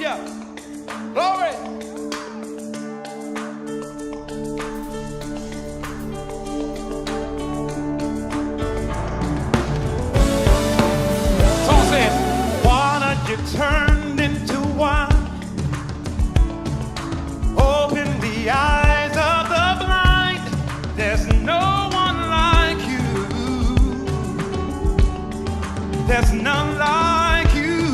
Hallelujah. Glory. Song says, water you turned into wine. Open the eyes of the blind. There's no one like you. There's none like you.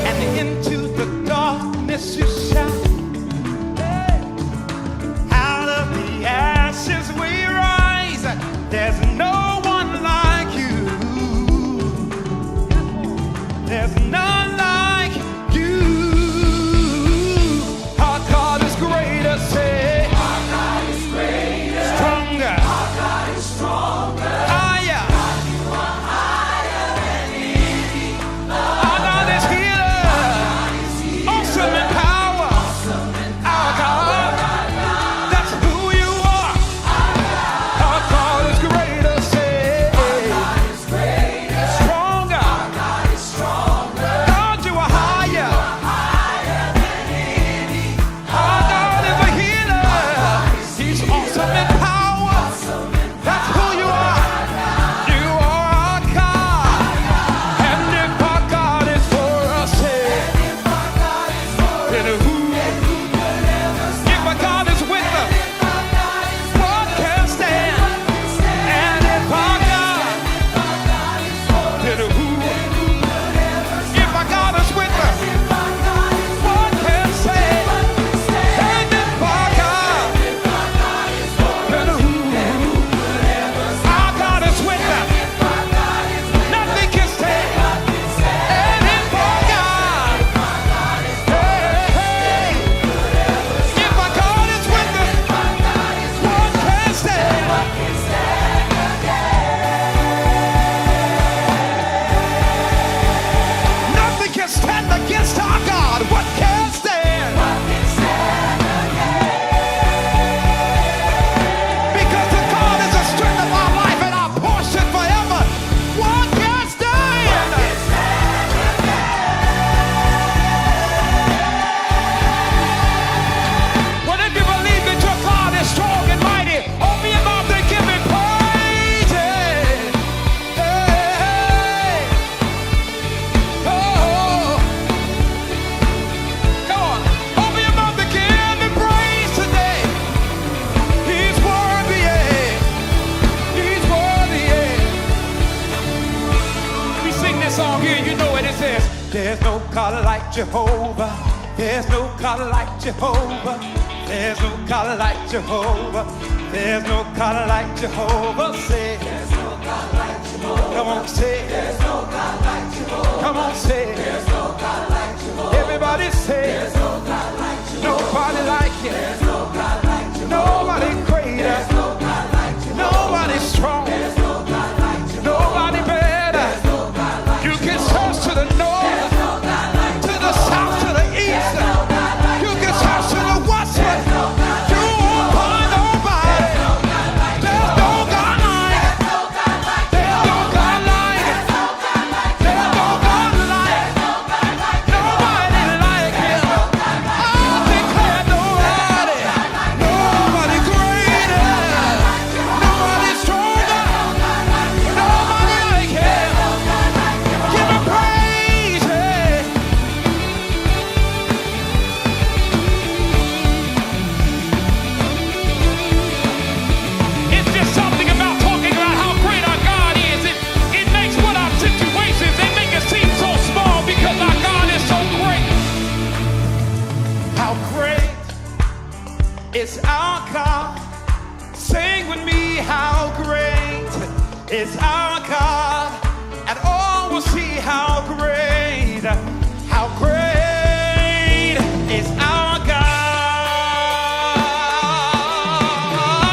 And into the darkness you shine. Out of the ashes we rise. There's no one like you. There's none like you. Our God is greater, say. Our God is greater. Stronger. Our God is stronger. Higher. God, you are higher than any other. Our God is healer. Our God is healer. Awesome in power. Awesome in power. Our God. That's who you are. Our God is greater, say. Our God is greater. Stronger. Our God is stronger. God, you are higher. Than any. Our God is a healer. He's awesome in power. That's who you are. You are our God. And if our God is for us, say, then who? If our God is with us, what can stand? And if our God, then who? If our God is with us, what can stand? And if our God, then who? Our God is with us. Nothing can stand. And if our God, hey, if our God is with us, what can stand? Nothing can stand against our God. What can stand? Because the God is the strength of our life and our portion forever. What can stand? Well, if you believe that your God is strong and mighty, open your mouth and give him praise. Hey. Oh. Come on. Open your mouth and give him praise today. He's worthy. He's worthy. We sing this song here, you know what it says. There's no God like Jehovah. There's no God like Jehovah. There's no God like Jehovah. There's no God like Jehovah. Say, there's no God like Jehovah. Come on, say, there's no God like Jehovah. Come on, say, there's no God like Jehovah. Everybody say, there's no God like Jehovah. Nobody like you. There's no God like Jehovah. Nobody greater. There's no God like Jehovah. Nobody strong. There's no God like Jehovah. Nobody better. There's no God like you can search to the north. There's no God like to the south, to the east. There's no God like you can search to the west. There's no God like you won't find nobody. There's no God like there's no God like there's no God like there's no God like there's no God like nobody like him. I declare nobody, nobody greater, nobody stronger, nobody like him. Give him praise. It's just something about talking about how great our God is. It makes what our situations, they make it seem so small because our God is so great. How great is our God? Sing with me, how great is our God? And all will see how great is our God.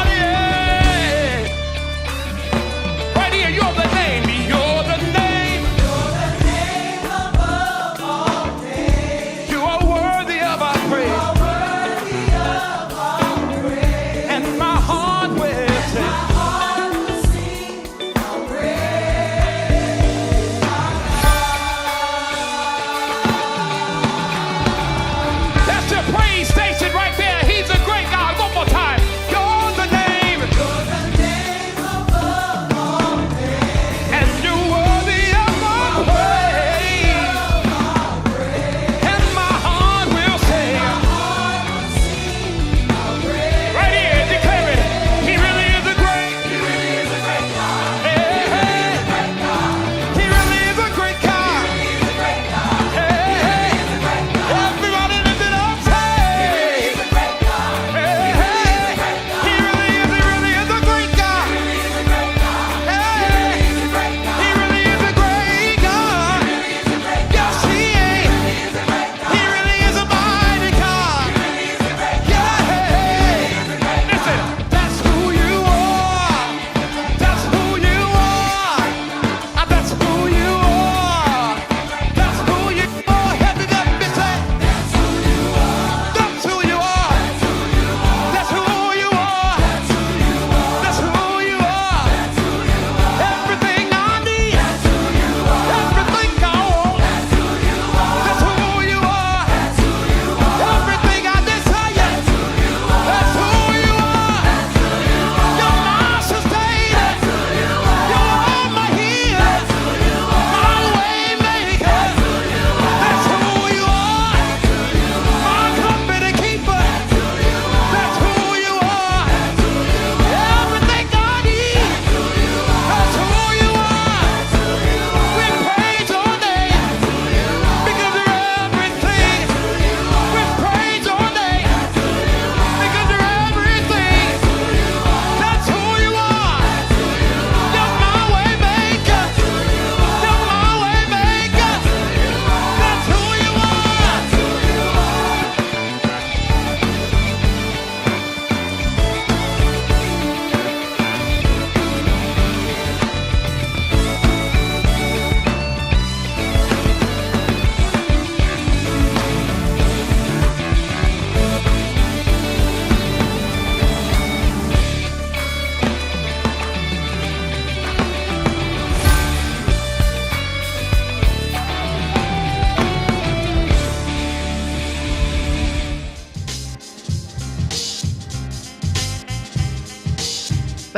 Yeah. Right here, you're the name. You're the name. You're the name above all names. You are worthy of our praise. You are worthy of our praise. And my heart will sing. My heart will sing how great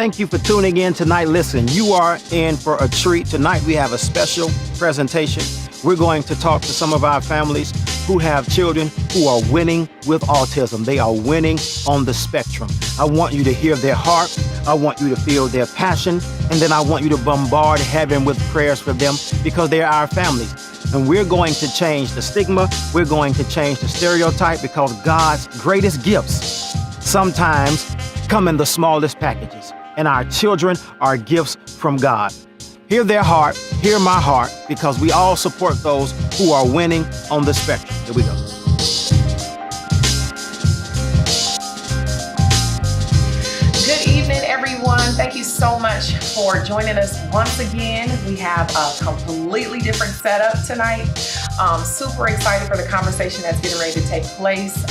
Thank you for tuning in tonight. Listen, you are in for a treat. Tonight we have a special presentation. We're going to talk to some of our families who have children who are winning with autism. They are winning on the spectrum. I want you to hear their heart. I want you to feel their passion. And then I want you to bombard heaven with prayers for them because they are our families. And we're going to change the stigma. We're going to change the stereotype because God's greatest gifts sometimes come in the smallest packages. And our children are gifts from God. Hear their heart, hear my heart, because we all support those who are winning on the spectrum. Here we go. Good evening, everyone. Thank you so much for joining us once again. We have a completely different setup tonight. Super excited for the conversation that's getting ready to take place.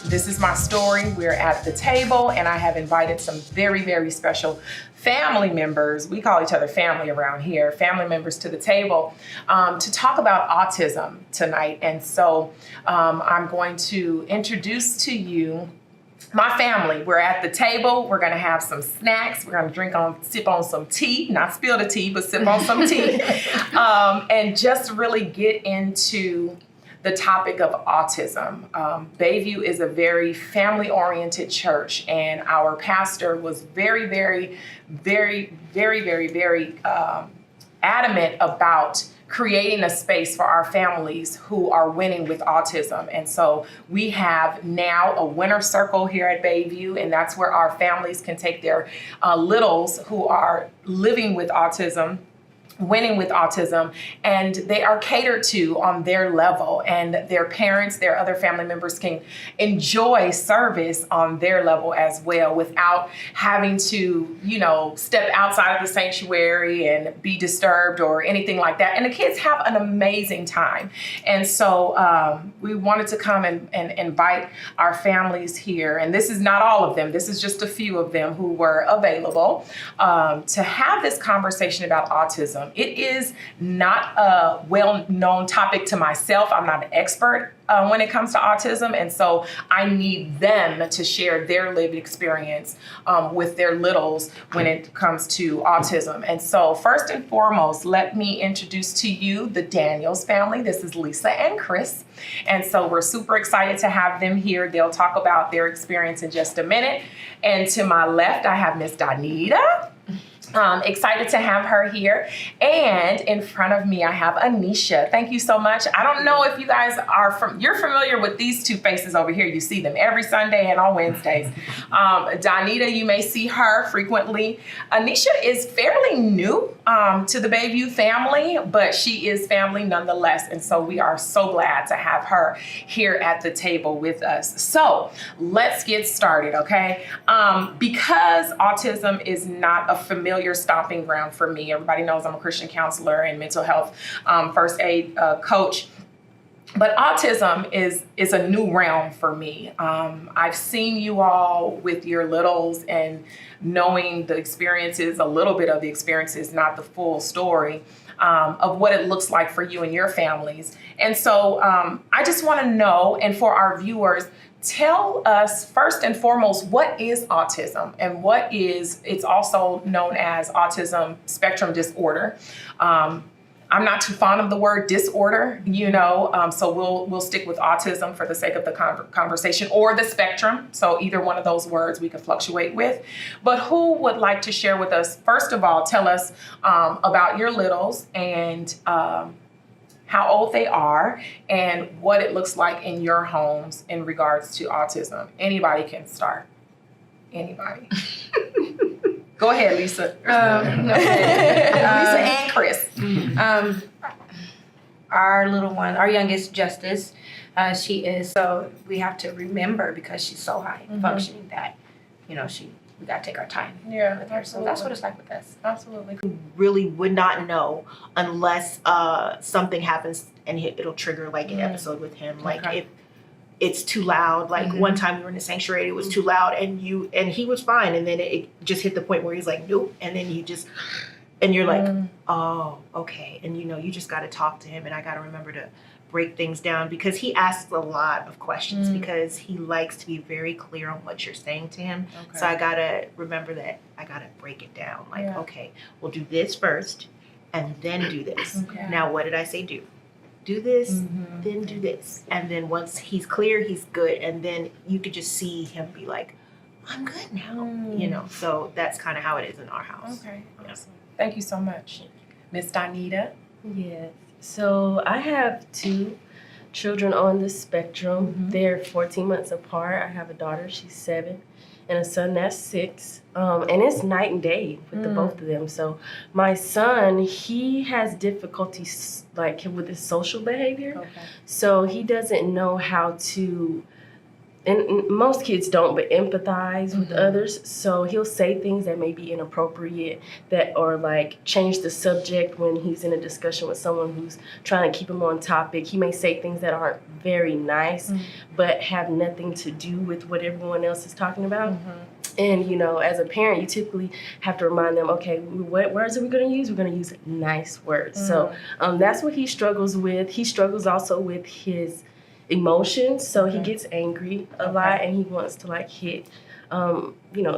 This is my story. We're at the table, and I have invited some very, very special family members. We call each other family around here, family members to the table to talk about autism tonight. And so I'm going to introduce to you my family. We're at the table. We're going to have some snacks. We're going to sip on some tea, not spill the tea, but sip on some tea, and just really get into the topic of autism. Bayview is a very family-oriented church, and our pastor was very, very, very, very, very, very adamant about creating a space for our families who are winning with autism. And so we have now a winner circle here at Bayview, and that's where our families can take their littles who are living with autism, winning with autism, and they are catered to on their level, and their parents, their other family members can enjoy service on their level as well without having to, step outside of the sanctuary and be disturbed or anything like that. And the kids have an amazing time. And so we wanted to come and invite our families here. And this is not all of them. This is just a few of them who were available to have this conversation about autism. It is not a well-known topic to myself. I'm not an expert when it comes to autism. And so I need them to share their lived experience with their littles when it comes to autism. And so first and foremost, let me introduce to you the Daniels family. This is Lisa and Chris. And so we're super excited to have them here. They'll talk about their experience in just a minute. And to my left, I have Miss Donita. Excited to have her here. And in front of me, I have Anisha. Thank you so much. I don't know if you guys you're familiar with these two faces over here. You see them every Sunday and on Wednesdays. Donita, you may see her frequently. Anisha is fairly new to the Bayview family, but she is family nonetheless. And so we are so glad to have her here at the table with us. So let's get started, okay? Because autism is not a familiar stomping ground for me. Everybody knows I'm a Christian counselor and mental health first aid coach. But autism is a new realm for me. I've seen you all with your littles and knowing the experiences, a little bit of the experiences, not the full story, of what it looks like for you and your families. And so I just want to know, and for our viewers, tell us first and foremost, what is autism and it's also known as autism spectrum disorder. I'm not too fond of the word disorder, so we'll stick with autism for the sake of the conversation, or the spectrum. So either one of those words we can fluctuate with. But who would like to share with us, first of all, tell us about your littles and how old they are and what it looks like in your homes in regards to autism. Anybody can start. Anybody. Go ahead, Lisa. Lisa and Chris. Our little one, our youngest, Justice, she is, so we have to remember, because she's so high functioning, that, we got to take our time with her. Absolutely. So that's what it's like with us. Absolutely. Really would not know unless something happens and it'll trigger like an episode with him. Like if it's too loud. Like one time we were in the sanctuary, it was too loud, and he was fine, and then it just hit the point where he's like, nope, and then he just And you're like, oh, okay. And you just got to talk to him, and I got to remember to break things down, because he asks a lot of questions because he likes to be very clear on what you're saying to him. Okay. So I got to remember that I got to break it down. Like, okay, we'll do this first and then do this. Okay. Now, what did I say do? Do this, then do this. And then once he's clear, he's good. And then you could just see him be like, I'm good now. So that's kind of how it is in our house. Okay. Yeah. Awesome. Thank you so much. Miss Donita. Yes. So I have 2 children on the spectrum. They're 14 months apart. I have a daughter, she's 7, and a son that's 6. And it's night and day with the both of them. So my son, he has difficulties like with his social behavior. Okay. So he doesn't know how to, and most kids don't, but empathize with others. So he'll say things that may be inappropriate, that or like change the subject when he's in a discussion with someone who's trying to keep him on topic. He may say things that aren't very nice, but have nothing to do with what everyone else is talking about. And, as a parent, you typically have to remind them, okay, what words are we going to use? We're going to use nice words. So that's what he struggles with. He struggles also with his emotions. So he gets angry a lot, and he wants to like hit,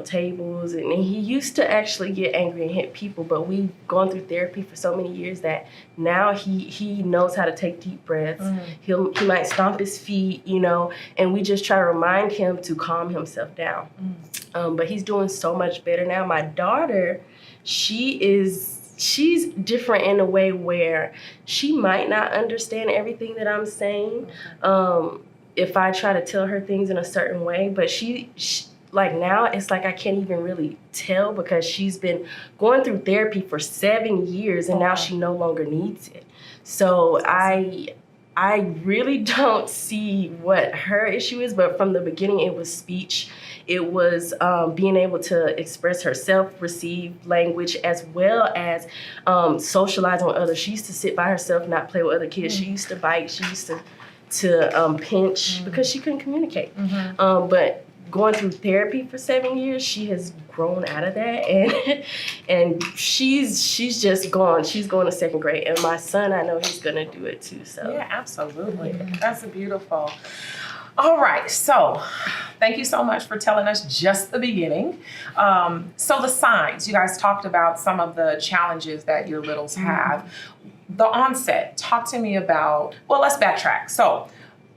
tables. And he used to actually get angry and hit people, but we've gone through therapy for so many years that now he knows how to take deep breaths. He might stomp his feet, and we just try to remind him to calm himself down. But he's doing so much better now. My daughter, she's different in a way where she might not understand everything that I'm saying if I try to tell her things in a certain way. But she like now it's like I can't even really tell, because she's been going through therapy for 7 years, and now she no longer needs it. So I really don't see what her issue is, but from the beginning it was speech. It was being able to express herself, receive language, as well as socializing with others. She used to sit by herself, not play with other kids. She used to bite. She used to pinch because she couldn't communicate. But going through therapy for 7 years, she has grown out of that, and she's just gone. She's going to 2nd grade, and my son, I know he's gonna do it too. So Yeah, absolutely. That's beautiful. All right, so thank you so much for telling us just the beginning. So the signs, you guys talked about some of the challenges that your littles have. The onset, talk to me about, well, let's backtrack. So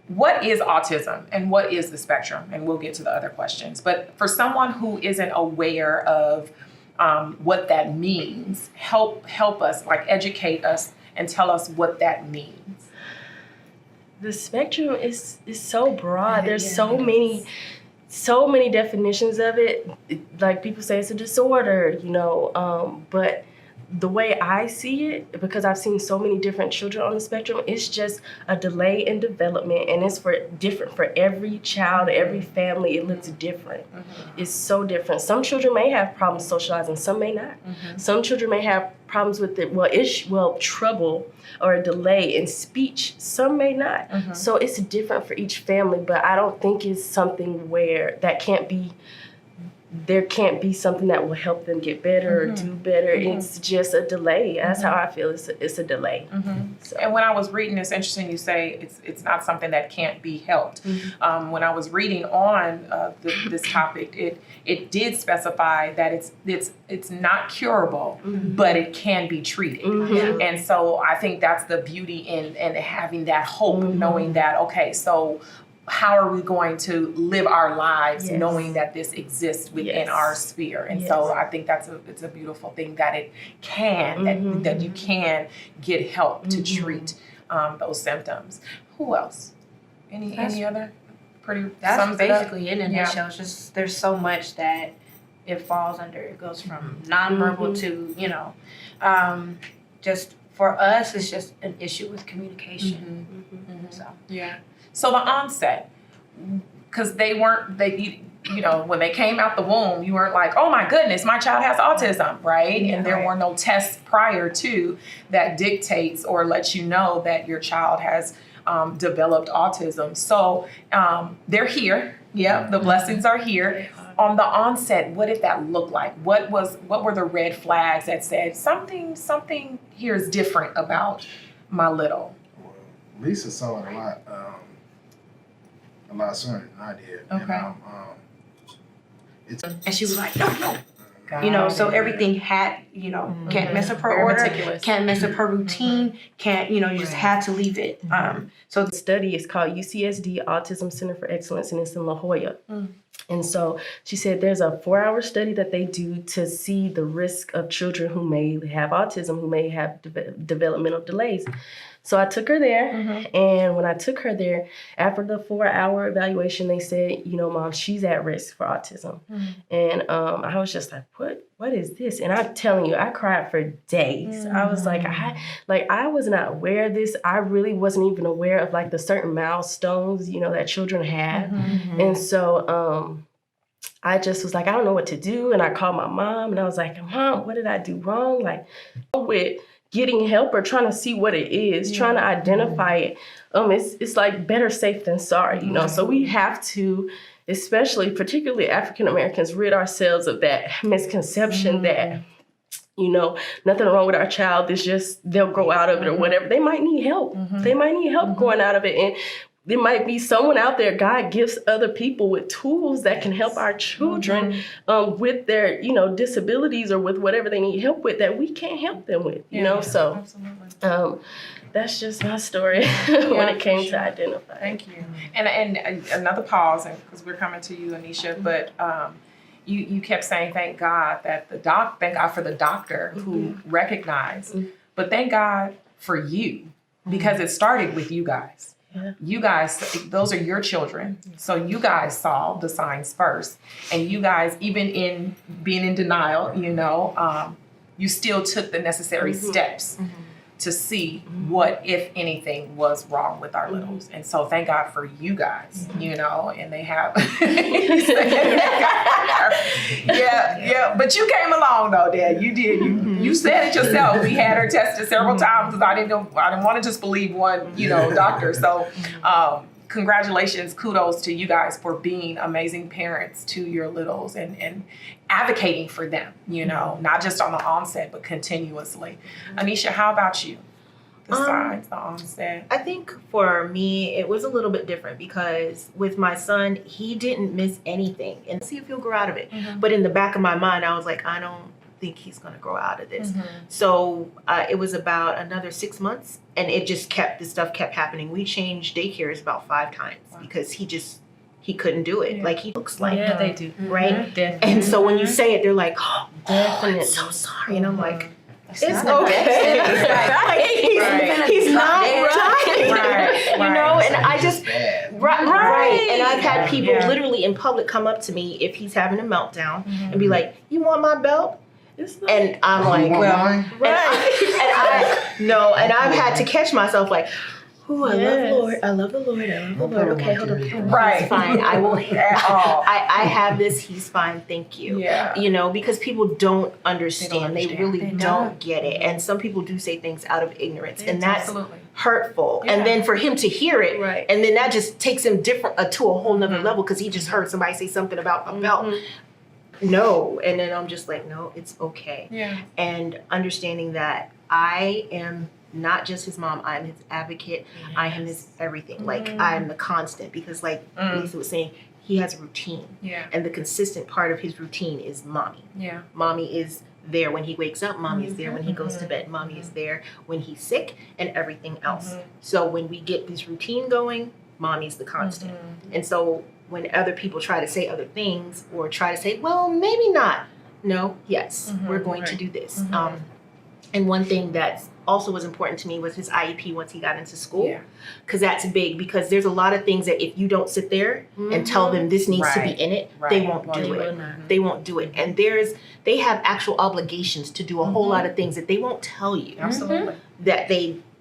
what is autism and what is the spectrum? And we'll get to the other questions. But for someone who isn't aware of what that means, help us, like educate us and tell us what that means. the spectrum is so broad. There's so many definitions of it. Like people say it's a disorder, but the way I see it, because I've seen so many different children on the spectrum, it's just a delay in development, and it's different for every child, every family. It looks different. Mm-hmm. It's so different. Some children may have problems socializing, some may not. Mm-hmm. Some children may have problems with trouble or a delay in speech. Some may not. Mm-hmm. So it's different for each family, but I don't think it's something where there can't be something that will help them get better or do better. Mm-hmm. It's just a delay. That's how I feel. It's a delay. Mm-hmm. So. And when I was reading, it's interesting you say it's not something that can't be helped. Mm-hmm. When I was reading on this topic, it did specify that it's not curable, but it can be treated. Mm-hmm. And so I think that's the beauty in having that hope, knowing that, okay, so how are we going to live our lives knowing that this exists within our sphere? And so I think it's a beautiful thing that it can, that you can get help to treat those symptoms. Who else? Any other? That's basically it in a nutshell. It's just there's so much that it falls under. It goes from nonverbal to, just for us, it's just an issue with communication. So the onset, because when they came out the womb, you weren't like, oh my goodness, my child has autism, right? And there were no tests prior to that dictates or lets you know that your child has developed autism. So they're here. Yeah, the blessings are here. On the onset, what did that look like? What were the red flags that said something here is different about my little? Well, Lisa saw it a lot sooner than I did. Okay. And, And she was like, no. You know, so everything had, you know, can't mess up her Very order, meticulous. can't mess up her routine, can't, you know, you just had to leave it. So The study is called UCSD Autism Center for Excellence, and it's in La Jolla. And so she said there's a 4-hour study that they do to see the risk of children who may have autism, who may have developmental delays. So I took her there, and when I took her there, after the 4-hour evaluation, they said, you know, Mom, she's at risk for autism. And I was just like, what is this? And I'm telling you, I cried for days. I was like, I was not aware of this. I really wasn't even aware of like the certain milestones, you know, that children have. And so I just was like, I don't know what to do. And I called my mom, and I was like, Mom, what did I do wrong? Like, with getting help or trying to see what it is, trying to identify it. It's like better safe than sorry, you know? So we have to, particularly African Americans, rid ourselves of that misconception that, you know, nothing wrong with our child. It's just they'll grow out of it or whatever. They might need help. They might need help growing out of it. And there might be someone out there, God gives other people with tools that can help our children with their, you know, disabilities or with whatever they need help with that we can't help them with, you know? So that's just my story when it came to identify. Thank you. And another pause, because we're coming to you, Anisha, but you kept saying, thank God for the doctor who recognized, but thank God for you, because it started with you guys. Yeah. You guys, those are your children. So you guys saw the signs first. And you guys, even in being in denial, you know, you still took the necessary steps to see what, if anything, was wrong with our littles. And so thank God for you guys, you know, and they have. Yeah. But you came along though, Dad. You did. You said it yourself. We had her tested several times because I didn't want to just believe one, you know, doctor. So congratulations, kudos to you guys for being amazing parents to your littles and advocating for them, you know, not just on the onset, but continuously. Anisha, how about you? The signs, the onset. I think for me, it was a little bit different because with my son, he didn't miss anything. And see if he'll grow out of it. But in the back of my mind, I was like, I don't think he's going to grow out of this. So it was about another 6 months, and this stuff kept happening. We changed daycares about 5 times because he couldn't do it. Like he looks like they do. right? Definitely. And so when you say it, they're like, oh, Definitely. I'm so sorry. And I'm like, it's not the best okay. thing. He's not dying. Right. You know, and I just, bad. right. And I've had people Yeah. literally in public come up to me if he's having a meltdown and be like, you want my belt? And I'm You like, want well, mine? and I've had to catch myself like, ooh, I Yes. love the Lord. No problem, Okay, hold on. Marjorie. Right. He's fine. I will. At all. I have this. He's fine. Thank you. Yeah. You know, because people don't understand. They understand. really They don't don't. get it. And some people do say things out of ignorance, and that's Absolutely. hurtful. Yeah. And then for him to hear it, Right. and then that just takes him different to a whole nother level because he just heard somebody say something about a belt. No, and then I'm just like, no, it's okay. Yeah. And understanding that I am not just his mom, I'm his advocate. I am his everything. Like I am the constant because like Lisa was saying, he has a routine. Yeah. And the consistent part of his routine is mommy. Yeah. Mommy is there when he wakes up, mommy is there when he goes to bed, mommy is there when he's sick and everything else. So when we get this routine going, mommy's the constant. And so when other people try to say other things or try to say, well, maybe not. No, yes, we're going to do this. And one thing that also was important to me was his IEP once he got into school. Yeah. Because that's big, because there's a lot of things that if you don't sit there and tell them this needs to be Right. in it, Right. they won't Well, do they it. will not. They won't do it. And they have actual obligations to do a whole lot of things that they won't tell you Absolutely. that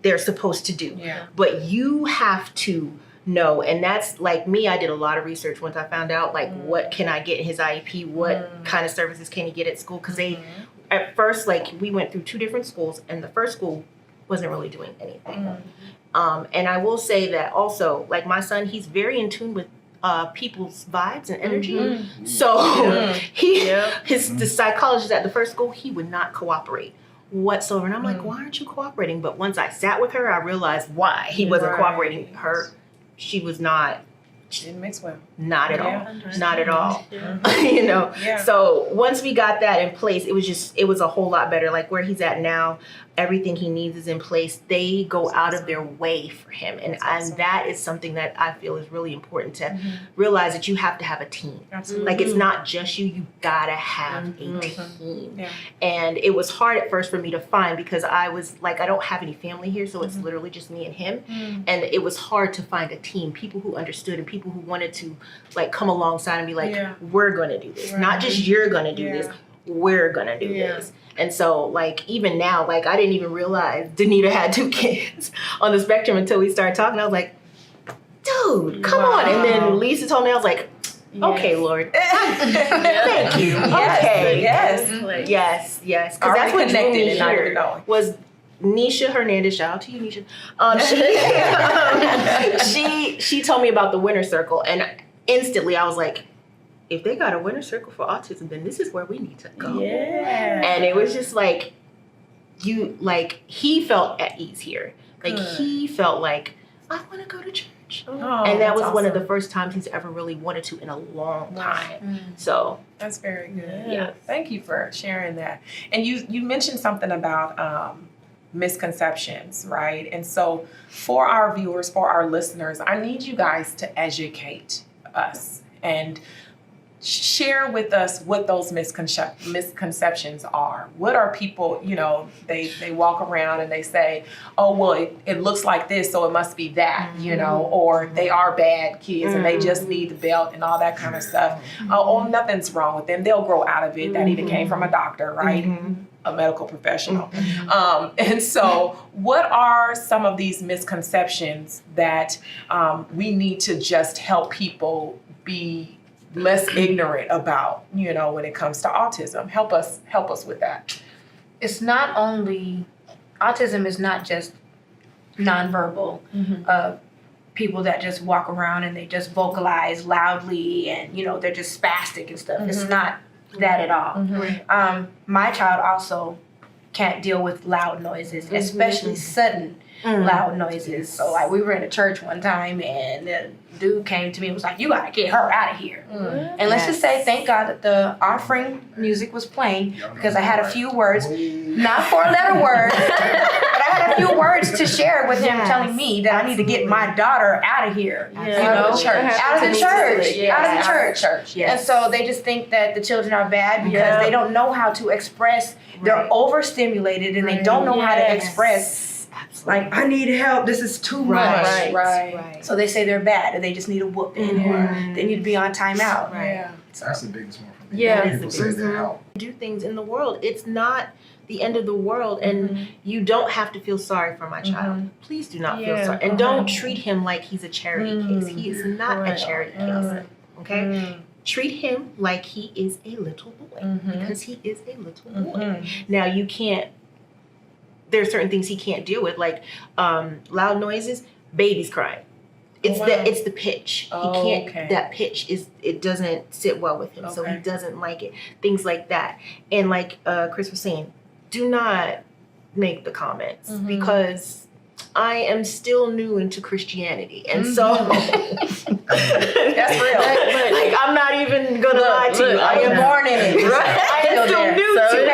they're supposed to do. Yeah. But you have to know, and that's like me, I did a lot of research once I found out like what can I get in his IEP, what kind of services can he get at school, because they at first, like we went through 2 different schools, and the first school wasn't really doing anything. And I will say that also, like my son, he's very in tune with people's vibes and energy. So the psychologist at the first school, he would not cooperate whatsoever. And I'm like, why aren't you cooperating? But once I sat with her, I realized why he wasn't cooperating. She was not. She didn't mix well. Not at Yeah. all. Not at all. You know. Yeah. So once we got that in place, it was a whole lot better. Like where he's at now, everything he needs is in place. They go out of their way for him. And that is something that I feel is really important to realize, that you have to have a team. Absolutely. Like it's not just you gotta have a team. Yeah. And it was hard at first for me to find, because I was like, I don't have any family here, so it's literally just me and him. And it was hard to find a team, people who understood and people who wanted to like come alongside and be like, we're gonna do this. Not just you're gonna do this, we're gonna do this. And so like even now, like I didn't even realize Danita had 2 kids on the spectrum until we started talking. I was like, dude, come on. And then Lisa told me, I was like, okay, Lord. Thank you. Okay. Yes. Because that's what drew me here was Nisha Hernandez. Shout out to you, Nisha. She told me about the winner circle, and instantly I was like, if they got a winner circle for autism, then this is where we need to go. And it was just like, he felt at ease here. Like he felt like, I want to go to church. And that was one of the first times he's ever really wanted to in a long time. So that's very good. Yeah. Thank you for sharing that. And you mentioned something about misconceptions, right? And so for our viewers, for our listeners, I need you guys to educate us and share with us what those misconceptions are. What are people, they walk around and they say, oh, well, it looks like this, so it must be that, or they are bad kids and they just need the belt and all that kind of stuff. Oh, nothing's wrong with them. They'll grow out of it. That even came from a doctor, right? A medical professional. And so what are some of these misconceptions that we need to just help people be less ignorant about, when it comes to autism? Help us with that. It's not only, autism is not just nonverbal, people that just walk around and they just vocalize loudly and, they're just spastic and stuff. It's not that at all. My child also can't deal with loud noises, especially sudden loud noises. So like we were in a church one time and the dude came to me and was like, you gotta get her out of here. And let's just say, thank God that the offering music was playing, because I had a few words, not 4-letter words, but I had a few words to share with him telling me that I need to get my daughter out of here. Out of the church. And so they just think that the children are bad because they don't know how to express. They're overstimulated and they don't know how to express. Like, I need help. This is too much. Right. So they say they're bad and they just need a whooping or they need to be on timeout. Yeah. That's the biggest one for me. Yeah. People say they're out. do things in the world. It's not the end of the world, and you don't have to feel sorry for my child. Please do not feel sorry. And don't treat him like he's a charity case. He is not a charity case. Okay? Treat him like he is a little boy, because he is a little boy. Now, you can't, there are certain things he can't deal with, like loud noises, babies crying. It's the pitch. He can't, that pitch it doesn't sit well with him. So he doesn't like it. Things like that. And like Chris was saying, do not make the comments, because I am still new into Christianity. And so that's real. Like, I'm not even gonna lie to you. I am born in it. Right? I am still new to it.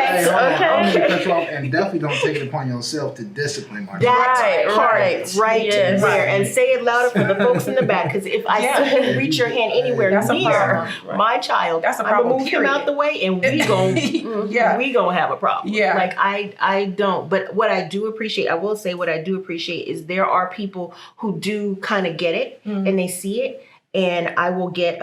And definitely don't take it upon yourself to discipline my child. That part right there. And say it louder for the folks in the back, because if I see him reach your hand anywhere near my child, that's a I'm problem. gonna move him out the way, and we gon' we gonna have a problem. Yeah. Like I don't. But what I do appreciate, I will say, what I do appreciate is there are people who do kind of get it and they see it, and I will get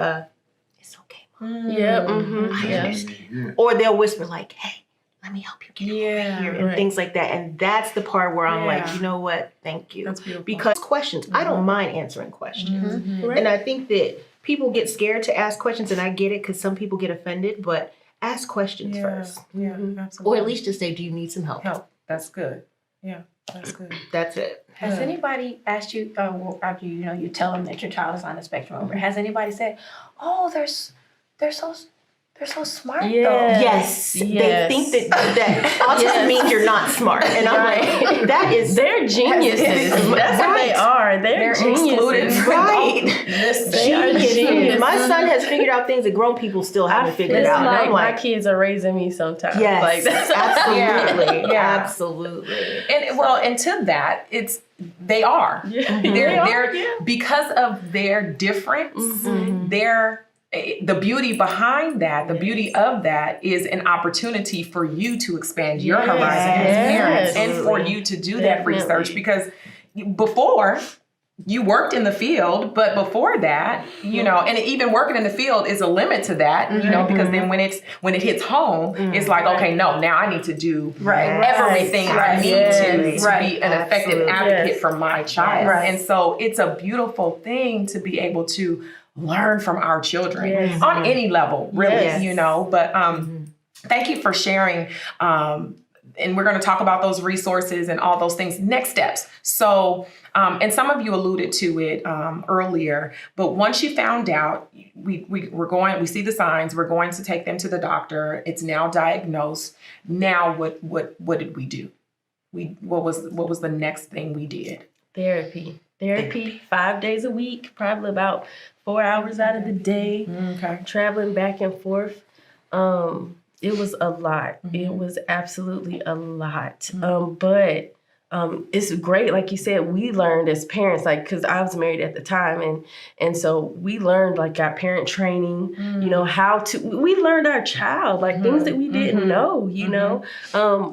it's okay, Mom. I understand. Or they'll whisper like, hey, let me help you get over here, and things like that. And that's the part where I'm like, you know what? Thank you. That's beautiful. Because questions, I don't mind answering questions. And I think that people get scared to ask questions, and I get it, because some people get offended, but ask questions first. Yeah, absolutely. Or at least just say, do you need some help? That's good. Yeah. That's good. That's it. Has anybody asked you, after you tell them that your child is on the spectrum, or has anybody said, "Oh, they're so smart though"? Yes. They think that autism means you're not smart, and I'm like, that is they're geniuses. That's what they are. They're geniuses. right. They are geniuses. My son has figured out things that grown people still haven't figured It's out. And like I'm my kids are raising me sometimes. yes, Like that's absolutely, Yeah. absolutely. And to that, they are. They're Yeah. because of their difference, the beauty behind that, the beauty of that is an opportunity for you to expand your horizon as parents and for you to do that research, because before you worked in the field, but before that, and even working in the field is a limit to that, because then when it hits home, it's like, okay, no, now I need to do everything I need to be an effective advocate for my child. And so it's a beautiful thing to be able to learn from our children on any level, really, but thank you for sharing. And we're going to talk about those resources and all those things. Next steps. So, and some of you alluded to it earlier, but once you found out, we see the signs, we're going to take them to the doctor. It's now diagnosed. Now, what did we do? What was the next thing we did? Therapy 5 days a week, probably about 4 hours out of the day, traveling back and forth. It was a lot. It was absolutely a lot. But it's great. Like you said, we learned as parents, like, cause I was married at the time. And so we learned, like, our parent training, we learned our child, like things that we didn't know,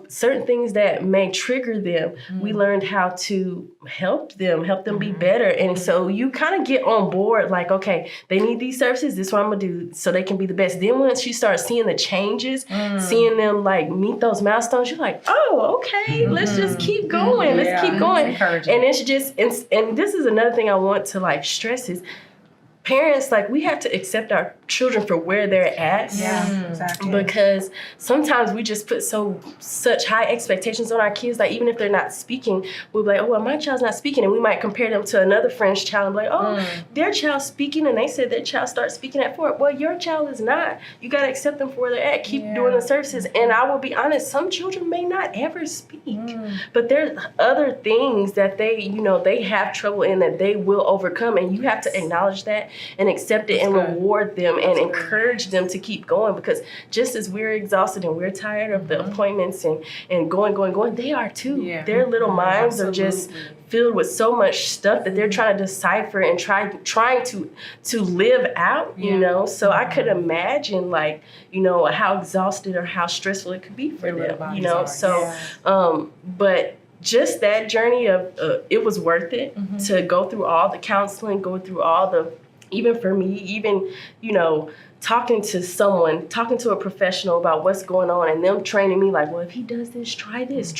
certain things that may trigger them. We learned how to help them be better. And so you kind of get on board, like, okay, they need these services. This is what I'm gonna do so they can be the best. Then once you start seeing the changes, seeing them like meet those milestones, you're like, oh, okay, let's just keep going. Let's keep going. And it's just, and this is another thing I want to like stress is parents, like, we have to accept our children for where they're at. Yeah, exactly. Because sometimes we just put such high expectations on our kids, like even if they're not speaking, we'll be like, oh, well, my child's not speaking. And we might compare them to another friend's child and be like, oh, their child's speaking and they said their child starts speaking at 4. Well, your child is not. You got to accept them for where they're at. Keep doing the services. And I will be honest, some children may not ever speak, but there's other things that they have trouble in that they will overcome. And you have to acknowledge that and accept it and reward them and encourage them to keep going, because just as we're exhausted and we're tired of the appointments and going, they are too. Yeah. Their little minds are just filled with so much stuff that they're trying to decipher and trying to live out, So I could imagine, like, how exhausted or how stressful it could be for them, So, but just that journey of it was worth it to go through all the counseling, go through all the, even for me, talking to a professional about what's going on and them training me, like, well, if he does this, try this,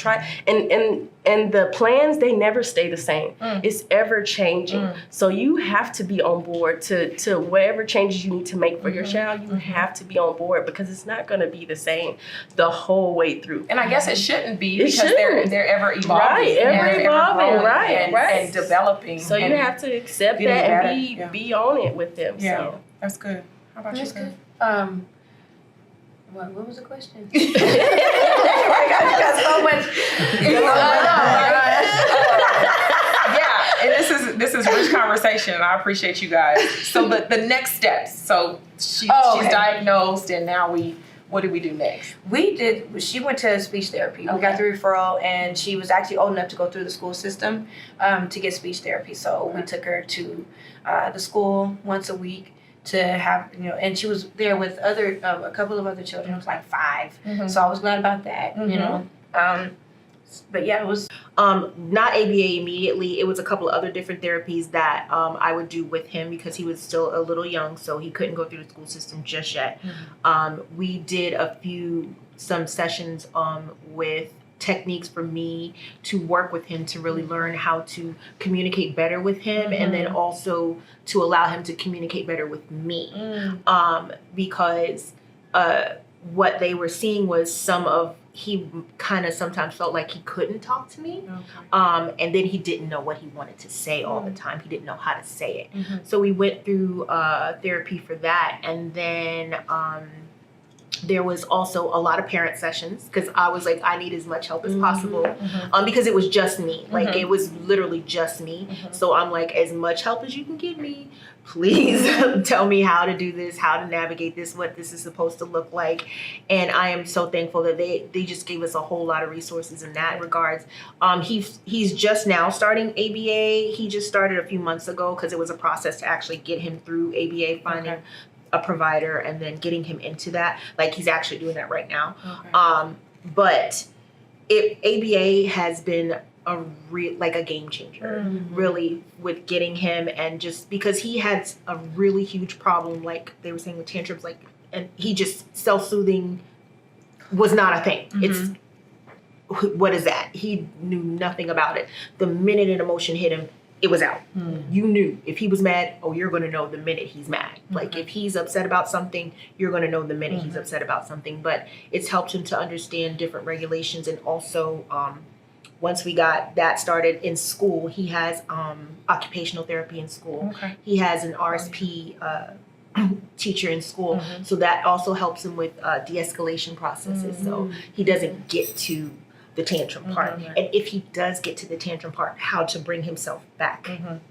and the plans, they never stay the same. It's ever changing. So you have to be on board to whatever changes you need to make for your child. You have to be on board, because it's not going to be the same the whole way through. And I guess it shouldn't be, because they're ever evolving, and developing. So you have to accept that and be on it with them. Yeah, so that's good. How about you? Good. What was the question? You got so much. Yeah, and this is rich conversation, and I appreciate you guys. So the next steps. So she's diagnosed, and now what do we do next? She went to speech therapy. We got the referral, and she was actually old enough to go through the school system to get speech therapy. So we took her to the school once a week to have, and she was there with a couple of other children. It was like 5. So I was glad about that, but yeah, it was not ABA immediately. It was a couple of other different therapies that I would do with him, because he was still a little young, so he couldn't go through the school system just yet. We did some sessions with techniques for me to work with him to really learn how to communicate better with him, and then also to allow him to communicate better with me, because what they were seeing was he kind of sometimes felt like he couldn't talk to me. And then he didn't know what he wanted to say all the time. He didn't know how to say it. So we went through therapy for that. And then there was also a lot of parent sessions because I was like, I need as much help as possible because it was just me. Like it was literally just me. So I'm like, as much help as you can give me, please tell me how to do this, how to navigate this, what this is supposed to look like. And I am so thankful that they just gave us a whole lot of resources in that regards. He's just now starting ABA. He just started a few months ago because it was a process to actually get him through ABA, finding a provider and then getting him into that. Like he's actually doing that right now. But ABA has been a game changer, really, with getting him, and just because he had a really huge problem, like they were saying with tantrums, like, and he just self-soothing was not a thing. It's what is that? He knew nothing about it. The minute an emotion hit him, it was out. You knew if he was mad, you're going to know the minute he's mad. Like if he's upset about something, you're going to know the minute he's upset about something. But it's helped him to understand different regulations. And also, once we got that started in school, he has occupational therapy in school. He has an RSP teacher in school. So that also helps him with de-escalation processes. So he doesn't get to the tantrum part. And if he does get to the tantrum part, how to bring himself back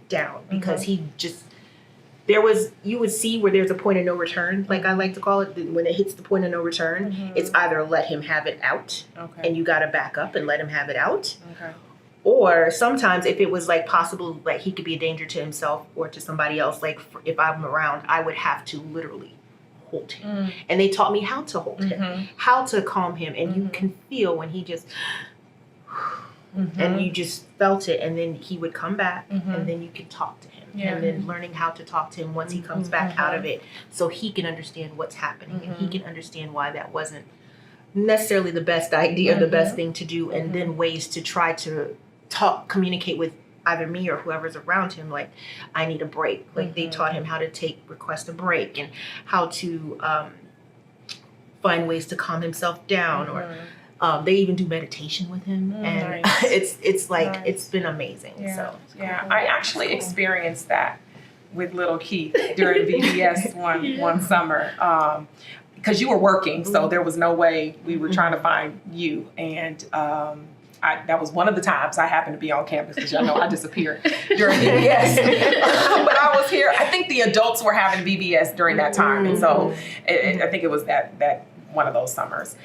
down, because he just, you would see where there's a point of no return, like I like to call it. When it hits the point of no return, it's either let him have it out and you got to back up and let him have it out. Or sometimes if it was like possible, like he could be a danger to himself or to somebody else, like if I'm around, I would have to literally hold him. And they taught me how to hold him, how to calm him. And you can feel when he just, and you just felt it. And then he would come back and then you could talk to him. And then learning how to talk to him once he comes back out of it, so he can understand what's happening and he can understand why that wasn't necessarily the best idea, the best thing to do. And then ways to try to communicate with either me or whoever's around him, like, I need a break. Like they taught him how to request a break and how to find ways to calm himself down. Or they even do meditation with him. And it's like, it's been amazing. So I actually experienced that with little Keith during VBS one summer. Because you were working, so there was no way we were trying to find you. And that was one of the times I happened to be on campus, because y'all know I disappeared during VBS. But I was here. I think the adults were having VBS during that time. And so I think it was that one of those summers.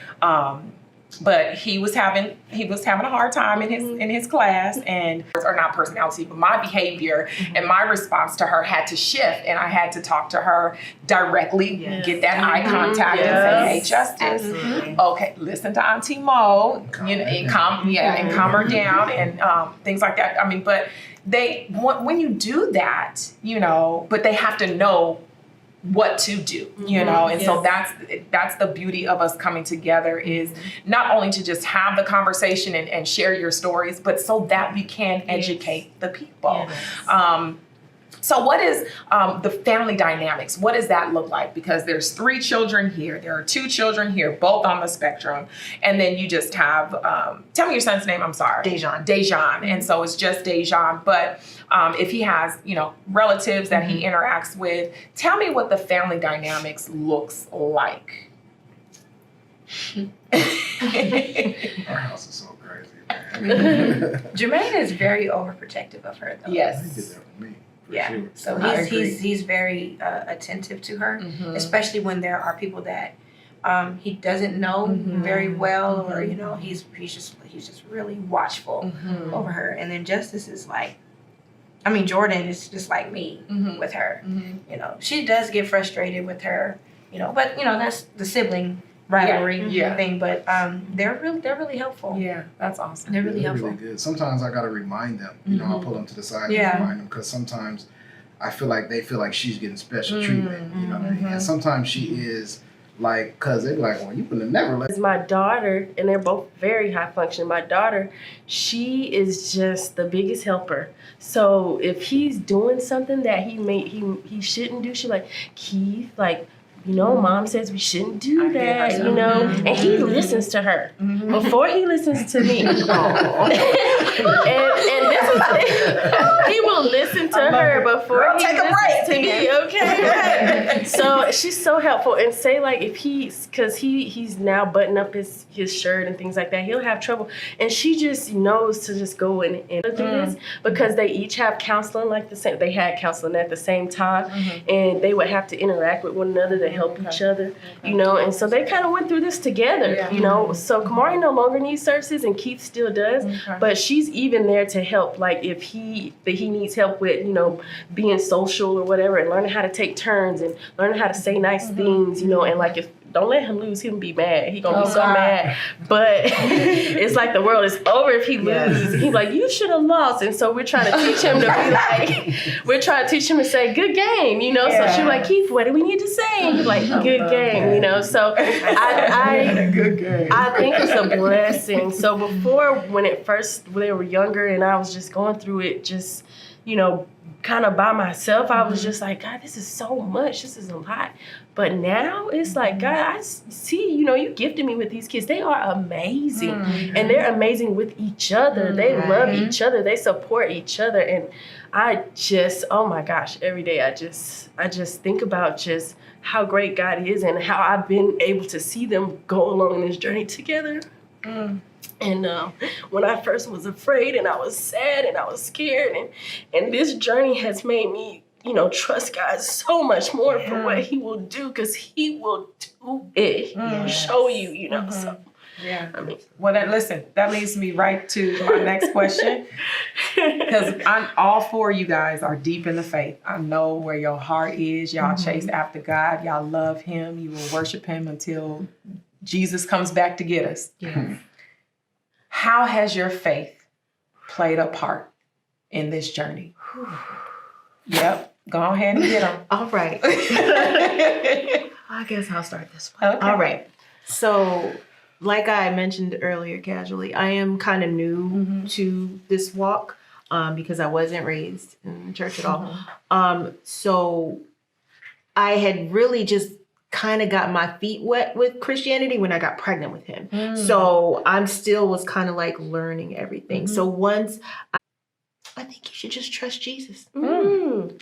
But he was having a hard time in his class, and or not personality, but my behavior and my response to her had to shift, and I had to talk to her directly, get that eye contact, and say, "Hey, Justice, okay, listen to Auntie Mo, and calm her down," and things like that. I mean, but when you do that, but they have to know what to do, and so that's the beauty of us coming together, is not only to just have the conversation and share your stories, but so that we can educate the people. So what is the family dynamics? What does that look like? Because there's 3 children here. There are 2 children here, both on the spectrum. And then you just have, tell me your son's name, I'm sorry. Dejan. And so it's just Dejan. But if he has, relatives that he interacts with, tell me what the family dynamics looks like. Our house is so crazy, man. Jermaine is very overprotective of her, though. Yes. He did that for me. Yeah. Sure. So he's very attentive to her, especially when there are people that he doesn't know very well, or he's just really watchful over her. And then Justice is like, Jordan is just like me with her. She does get frustrated with her, but that's the sibling rivalry thing. But they're really helpful. Yeah, that's awesome. They're really They're helpful. really good. Sometimes I gotta remind them. I'll pull them to the side and remind them, because sometimes I feel like they feel like she's getting special treatment. You know what I mean? And sometimes she is, like, because they're like, well, you would have never let. My daughter, and they're both very high functioning. My daughter, she is just the biggest helper. So if he's doing something that he shouldn't do, she's like, Keith, like, Mom says we shouldn't do that, and he listens to her before he listens to me. and this is the thing. He will listen to her before he listens to me, okay? So she's so helpful. And say, like, if because he's now buttoning up his shirt and things like that, he'll have trouble. And she just knows to just go and do this, because they each have counseling, they had counseling at the same time, and they would have to interact with one another to help each other, and so they kind of went through this together, So Kamari no longer needs services, and Keith still does, but she's even there to help, like if he needs help with, being social or whatever, and learning how to take turns and learning how to say nice things, and like if don't let him lose, he'll be mad. He gonna be so mad. But it's like the world is over if he loses. He's like, you should have lost. And so we're trying to teach him to be like, we're trying to teach him to say, good game, So she's like, Keith, what do we need to say? And he's like, good game, So Good game. I think it's a blessing. So before, when they were younger and I was just going through it, just, kind of by myself, I was just like, God, this is so much. This is a lot. But now it's like, God, I see, you gifted me with these kids. They are amazing. And they're amazing with each other. They love each other. They support each other. And I just, oh my gosh, every day I just think about just how great God is and how I've been able to see them go along this journey together. And when I first was afraid and I was sad and I was scared, and this journey has made me, trust God so much more for what he will do, because he will do it. He will show you, So, yeah. Well, that leads me right to my next question, because all four of you guys are deep in the faith. I know where your heart is. Y'all chase after God. Y'all love him. You will worship him until Jesus comes back to get us. Yeah. How has your faith played a part in this journey? Yep. Go ahead and get them. All right. I guess I'll start this one. Okay. All right. So, like I mentioned earlier casually, I am kind of new to this walk because I wasn't raised in church at all. So I had really just kind of got my feet wet with Christianity when I got pregnant with him. So I'm still was kind of like learning everything. So once I think you should just trust Jesus. And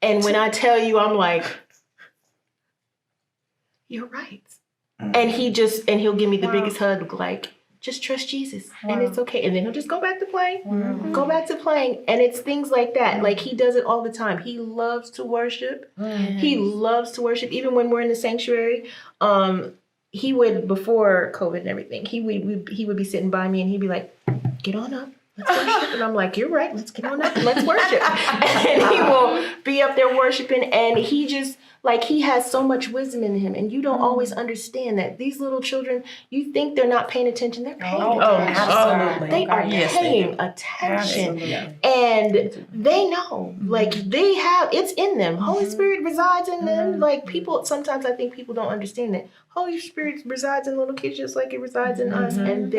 when I tell you, I'm like, you're right. And he'll give me the biggest hug, like, just trust Jesus and it's okay. And then he'll just go back to playing, go back to playing. And it's things like that. Like he does it all the time. He loves to worship. He loves to worship. Even when we're in the sanctuary, he would, before COVID and everything, he would be sitting by me and he'd be like, get on up. Let's worship. And I'm like, you're right. Let's get on up and let's worship. And he will be up there worshiping. And he just, like, he has so much wisdom in him. And you don't always understand that these little children, you think they're not paying attention. They're paying attention. Absolutely. They are paying attention. And they know, like, they have, it's in them. Holy Spirit resides in them. Like, people, sometimes I think people don't understand that Holy Spirit resides in little kids just like it resides in us. And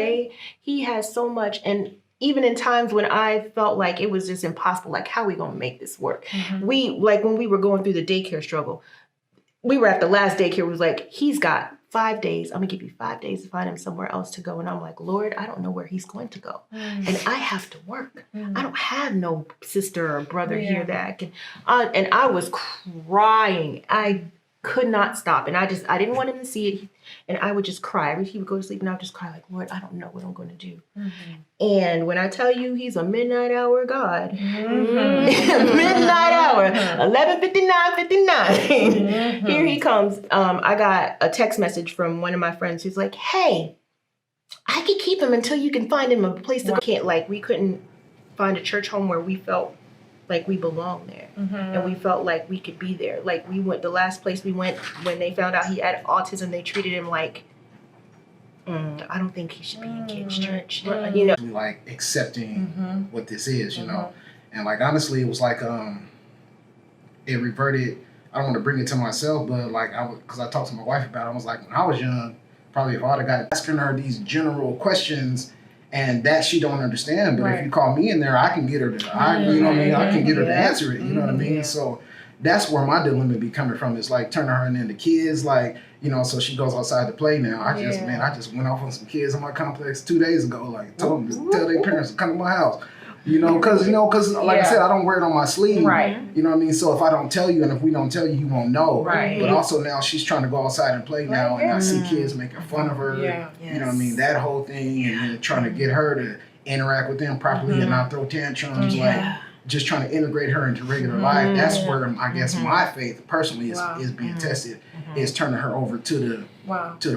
he has so much. And even in times when I felt like it was just impossible, like, how are we going to make this work? We, like, when we were going through the daycare struggle, we were at the last daycare. We was like, he's got 5 days. I'm going to give you 5 days to find him somewhere else to go. And I'm like, Lord, I don't know where he's going to go. And I have to work. I don't have no sister or brother here that I can. And I was crying. I could not stop. And I didn't want him to see it. And I would just cry. He would go to sleep and I would just cry like, Lord, I don't know what I'm going to do. And when I tell you he's a midnight hour God, midnight hour, 11:59, here he comes. I got a text message from one of my friends who's like, hey, I could keep him until you can find him a place to go. We couldn't find a church home where we felt like we belong there. And we felt like we could be there. Like the last place we went, when they found out he had autism, they treated him like, I don't think he should be in kids' church. You know, like accepting what this is, you know. And like honestly, it was like it reverted. I don't want to bring it to myself, but like because I talked to my wife about it. I was like, when I was young, probably if I would have got asking her these general questions and that she don't understand, but if you call me in there, I can get her to, you know what I mean? I can get her to answer it, you know what I mean? So that's where my dilemma be coming from. Is like turning her into kids, like, you know, so she goes outside to play now. I just went off on some kids in my complex 2 days ago, like told them to tell their parents to come to my house. You know, because like I said, I don't wear it on my sleeve. Right. You know what I mean? So if I don't tell you, and if we don't tell you, you won't know. Right. But also now she's trying to go outside and play now, and I see kids making fun of her. Yeah. You know what I mean? That whole thing, and then trying to get her to interact with them properly and not throw tantrums, like just trying to integrate her into regular life. That's where I guess my faith personally is being tested, is turning her over to the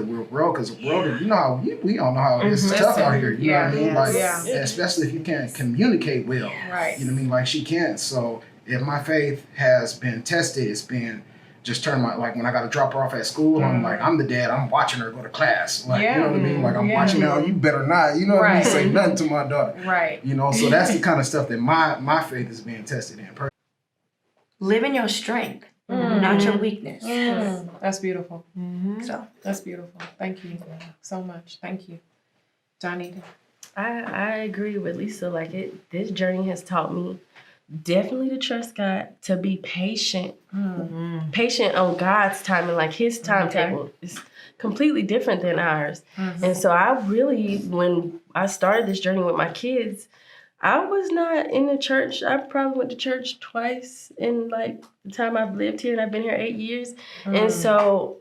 real world, because the world, you know how we all know how it's tough out here. You know what I mean? Like, especially if you can't communicate well. Right. You know what I mean? Like she can't. So if my faith has been tested, it's been just turn my, like when I got to drop her off at school, I'm like, I'm the dad, I'm watching her go to class. Like, you know what I mean? Like I'm watching her, you better not, you know what I mean? Say nothing to my daughter. Right. You know, so that's the kind of stuff that my faith is being tested in. Live in your strength, not your weakness. That's beautiful. So That's beautiful. Thank you so much. Thank you. Johnny. I agree with Lisa. Like this journey has taught me definitely to trust God, to be patient, patient on God's time, and like His timetable is completely different than ours. And so I really, when I started this journey with my kids, I was not in the church. I probably went to church twice in like the time I've lived here, and I've been here 8 years. And so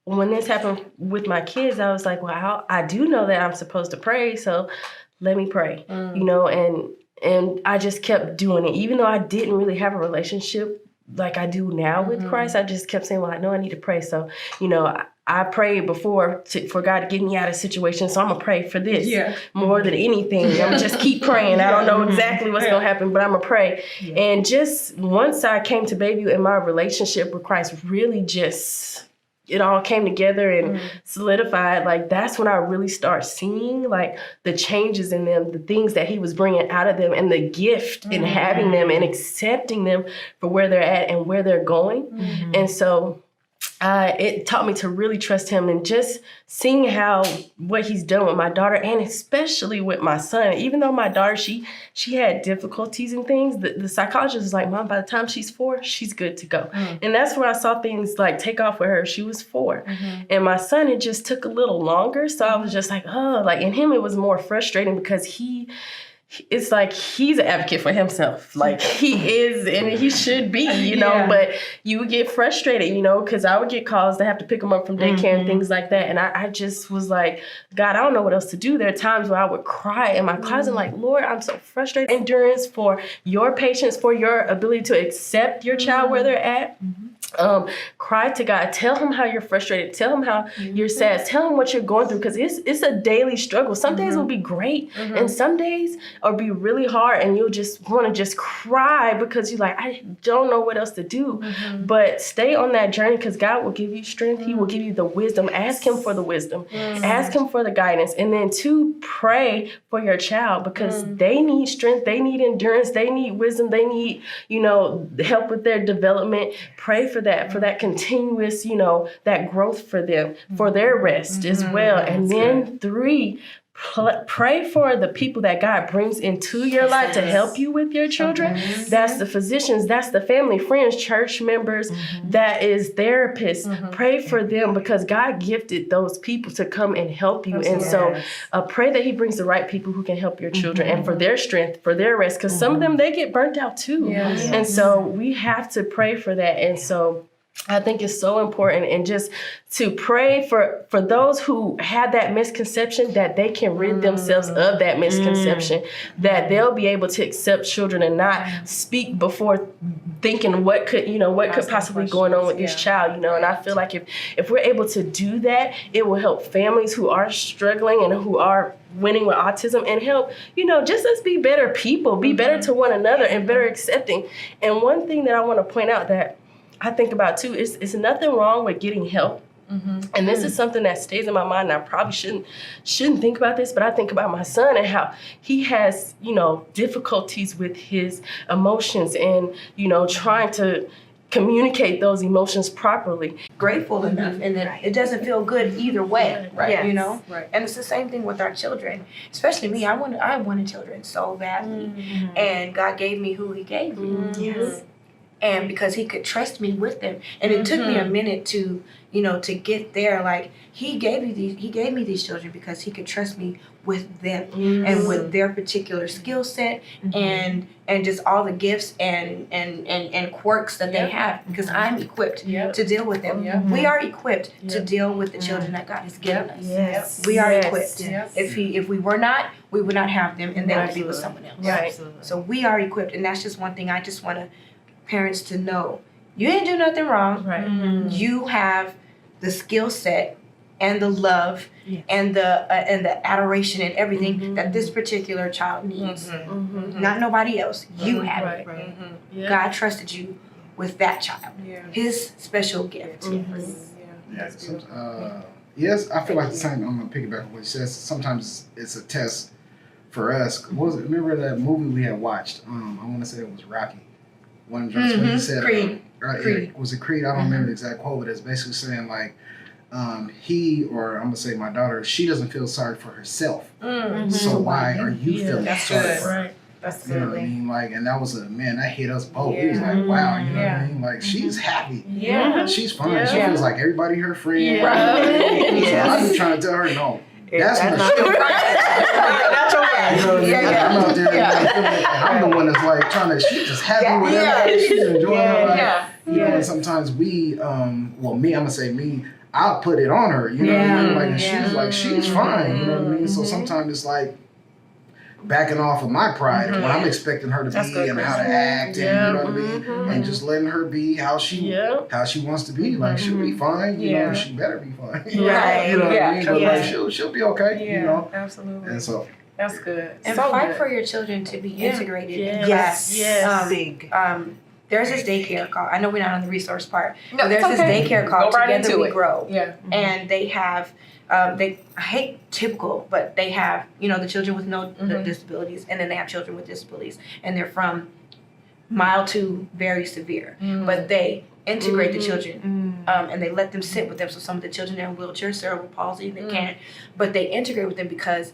when this happened with my kids, I was like, well, I do know that I'm supposed to pray, so let me pray, you know, and I just kept doing it. Even though I didn't really have a relationship like I do now with Christ, I just kept saying, well, I know I need to pray. So, you know, I prayed before for God to get me out of situations, so I'm going to pray for this more than anything. I'm going to just keep praying. I don't know exactly what's going to happen, but I'm going to pray. And just once I came to Bayview and my relationship with Christ really just, it all came together and solidified. Like that's when I really start seeing like the changes in them, the things that He was bringing out of them, and the gift in having them and accepting them for where they're at and where they're going. And so it taught me to really trust Him, and just seeing what He's done with my daughter, and especially with my son. Even though my daughter, she had difficulties and things, the psychologist was like, Mom, by the time she's 4, she's good to go. And that's where I saw things like take off with her. She was 4. And my son, it just took a little longer. So I was just like, oh, like in him, it was more frustrating because it's like he's an advocate for himself. Like he is, and he should be, you know, but you would get frustrated, you know, because I would get calls to have to pick him up from daycare and things like that. And I just was like, God, I don't know what else to do. There are times where I would cry in my closet, like, Lord, I'm so frustrated. Endurance for your patience, for your ability to accept your child where they're at. Cry to God. Tell Him how you're frustrated. Tell Him how you're sad. Tell Him what you're going through, because it's a daily struggle. Some days will be great, and some days will be really hard, and you'll just want to just cry because you're like, I don't know what else to do. But stay on that journey, because God will give you strength. He will give you the wisdom. Ask Him for the wisdom. Ask Him for the guidance. And then pray for your child, because they need strength. They need endurance. They need wisdom. They need, you know, help with their development. Pray for that continuous, you know, that growth for them, for their rest as well. And then 3, pray for the people that God brings into your life to help you with your children. That's the physicians, that's the family, friends, church members, that is therapists. Pray for them, because God gifted those people to come and help you. And so pray that He brings the right people who can help your children, and for their strength, for their rest, because some of them, they get burnt out too. And so we have to pray for that. And so I think it's so important, and just to pray for those who had that misconception, that they can rid themselves of that misconception, that they'll be able to accept children and not speak before thinking what could possibly going on with this child, you know. And I feel like if we're able to do that, it will help families who are struggling and who are winning with autism, and help, you know, just us be better people, be better to one another, and better accepting. And one thing that I want to point out that I think about too is nothing wrong with getting help. And this is something that stays in my mind, and I probably shouldn't think about this, but I think about my son and how he has, you know, difficulties with his emotions, and, you know, trying to communicate those emotions properly. grateful enough, and that it doesn't feel good either way, Right. you know? Right. And it's the same thing with our children, especially me. I wanted children so badly, and God gave me who He gave me. and because he could trust me with them. And it took me a minute to, to get there. Like, he gave me these children because he could trust me with them and with their particular skill set and just all the gifts and quirks that they have, because I'm equipped to deal with them. We are equipped to deal with the children that God has given us. Yes. We are equipped. Yes. If we were not, we would not have them, and they would be with someone else. Right. So we are equipped, and that's just one thing I just want parents to know. You didn't do nothing wrong. Right. You have the skill set and the love and the adoration and everything that this particular child needs. Not nobody else. You have it. Right. Yeah. God trusted you with that child. His special gift. Yes, I feel like the same. I'm gonna piggyback on what you said. Sometimes it's a test for us. Remember that movie we had watched? I want to say it was Rocky. One of them when he said Creed. Was it Creed? I don't remember the exact quote, but it's basically saying like, I'm gonna say my daughter, she doesn't feel sorry for herself. So why are you feeling sorry for her? Right. That's You know what I mean? Like, and that was that hit us both. It was like, wow, you know what I mean? Like, she's happy. Yeah. She's fine. Yeah. She feels like everybody her friend. Yeah. Right. Yes. So I've been trying to tell her, no, that's That's not not your friend. That's your friend. You know what I mean? I'm out there and I'm the one that's like trying to, she's just happy with everything. She's enjoying her life. You know, and sometimes we, I'm gonna say me, I'll put it on her, you know what I mean? Like, and she's like, she's fine, you know what I mean? So sometimes it's like backing off of my pride and what I'm expecting her to be and how to act, and you know what I mean? And just letting her be how she wants to be. Like, she'll be fine, you know, she better be fine. Right. You know what I mean? But Yeah. like, she'll be okay, you know? Absolutely. And so, That's good. And So fight good. for your children to be integrated in Yes. class. Big. There's this daycare called, I know we're not on the resource part, No, but there's it's this okay. daycare called Go right Together into We it. Grow. Yeah. And they have, I hate typical, but they have, the children with no disabilities, and then they have children with disabilities, and they're from mild to very severe. But they integrate the children, and they let them sit with them. So some of the children are in wheelchairs, cerebral palsy, they can't, but they integrate with them because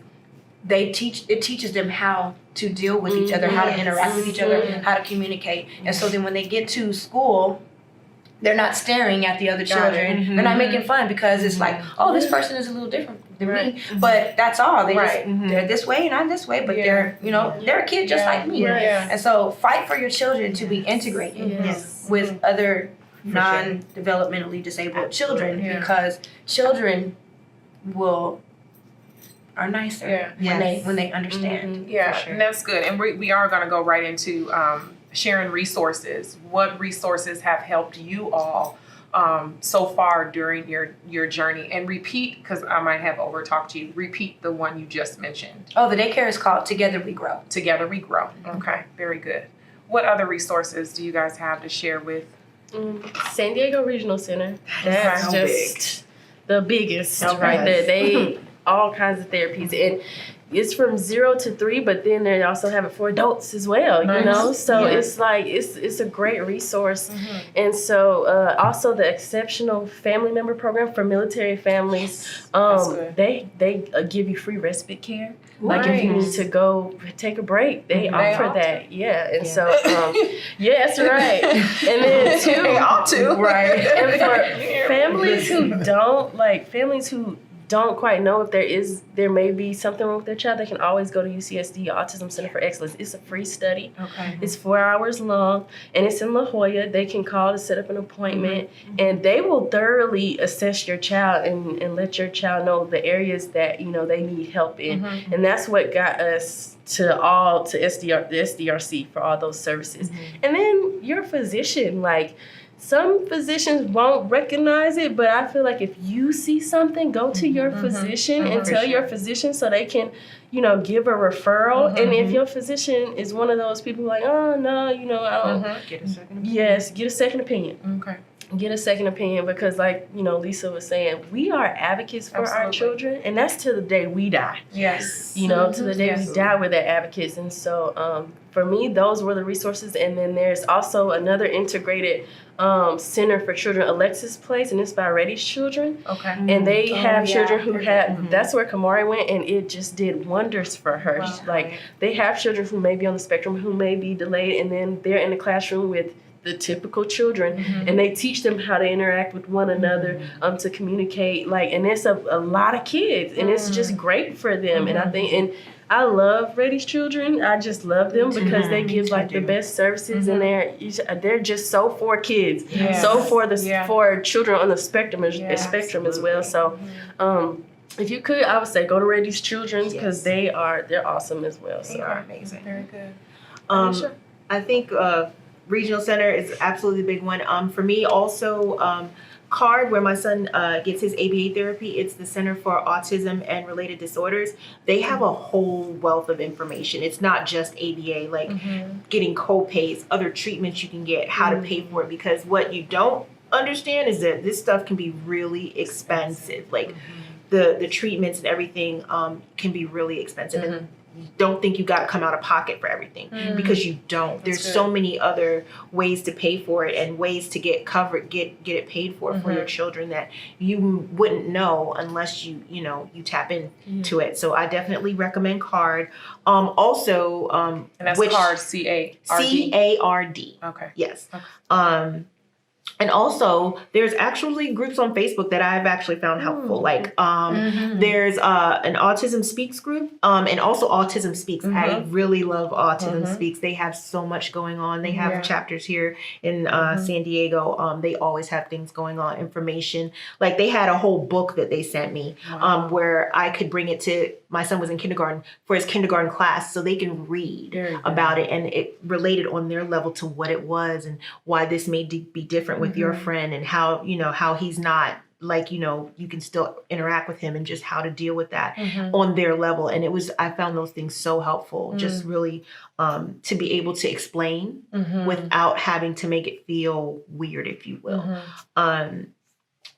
it teaches them how to deal with each other, how to interact with each other, how to communicate. And so then when they get to school, they're not staring at the other children. They're not making fun because it's like, oh, this person is a little different than me. But that's all. They just, they're this way and I'm this way, but they're, they're a kid just like me. And so fight for your children to be integrated with other non-developmentally disabled children, because children are nicer when they understand. Yeah, and that's good. And we are going to go right into sharing resources. What resources have helped you all so far during your journey? And repeat, because I might have over talked to you, repeat the one you just mentioned. Oh, the daycare is called Together We Grow. Together We Grow. Okay, very good. What other resources do you guys have to share with? San Diego Regional Center. That's so just the biggest right there. They all kinds of therapies, and it's from 0 to 3, but then they also have it for adults as well. You know, so it's like it's a great resource. And so also the Exceptional Family Member Program for military families. They give you free respite care. Like if you need to go take a break, they offer that. Yeah, and so yes, right. And then too, they ought to. Right. And for families who don't quite know if there may be something wrong with their child, they can always go to UCSD Autism Center for Excellence. It's a free study. Okay. It's 4 hours long, and it's in La Jolla. They can call to set up an appointment, and they will thoroughly assess your child and let your child know the areas that they need help in. And that's what got us to the SDRC for all those services. And then your physician, some physicians won't recognize it, but I feel like if you see something, go to your physician and tell your physician so they can, give a referral. And if your physician is one of those people like, oh, no, I don't. Get a second opinion. Yes, get a second opinion. Okay. Get a second opinion because Lisa was saying, we are advocates for our children, and that's till the day we die. Yes. To the day we die, we're their advocates. And so for me, those were the resources. And then there's also another integrated center for children, Alexis Place, and it's by Reddy's Children. Okay. And they have children who have, that's where Kamari went, and it just did wonders for her. Wow. They have children who may be on the spectrum, who may be delayed, and then they're in the classroom with the typical children, and they teach them how to interact with one another, to communicate. Like, and it's a lot of kids, and it's just great for them. And I think, and I love Ready's Children. I just love them because they give like the best services, and they're just so for kids, so for the for children on the spectrum as well. So, if you could, I would say go to Ready's Children because they're awesome as well. So They are amazing. Very good. I think regional center is absolutely a big one. For me, also CARD, where my son gets his ABA therapy. It's the Center for Autism and Related Disorders. They have a whole wealth of information. It's not just ABA, like getting co-pays, other treatments you can get, how to pay for it. Because what you don't understand is that this stuff can be really expensive. Like the treatments and everything can be really expensive. And don't think you got to come out of pocket for everything because you don't. There's so many other ways to pay for it and ways to get covered, get it paid for your children that you wouldn't know unless you tap into it. So I definitely recommend CARD. Also, And that's CARD, C-A-R-D. C-A-R-D. Okay. Yes. And also, there's actually groups on Facebook that I've actually found helpful. Like, there's an Autism Speaks group, and also Autism Speaks. I really love Autism Speaks. They have so much going on. They have chapters here in San Diego. They always have things going on, information. Like, they had a whole book that they sent me where I could bring it to, my son was in kindergarten, for his kindergarten class, so they can read about it. And it related on their level to what it was and why this may be different with your friend, and how how he's not like you can still interact with him, and just how to deal with that on their level. And I found those things so helpful, just really to be able to explain without having to make it feel weird, if you will.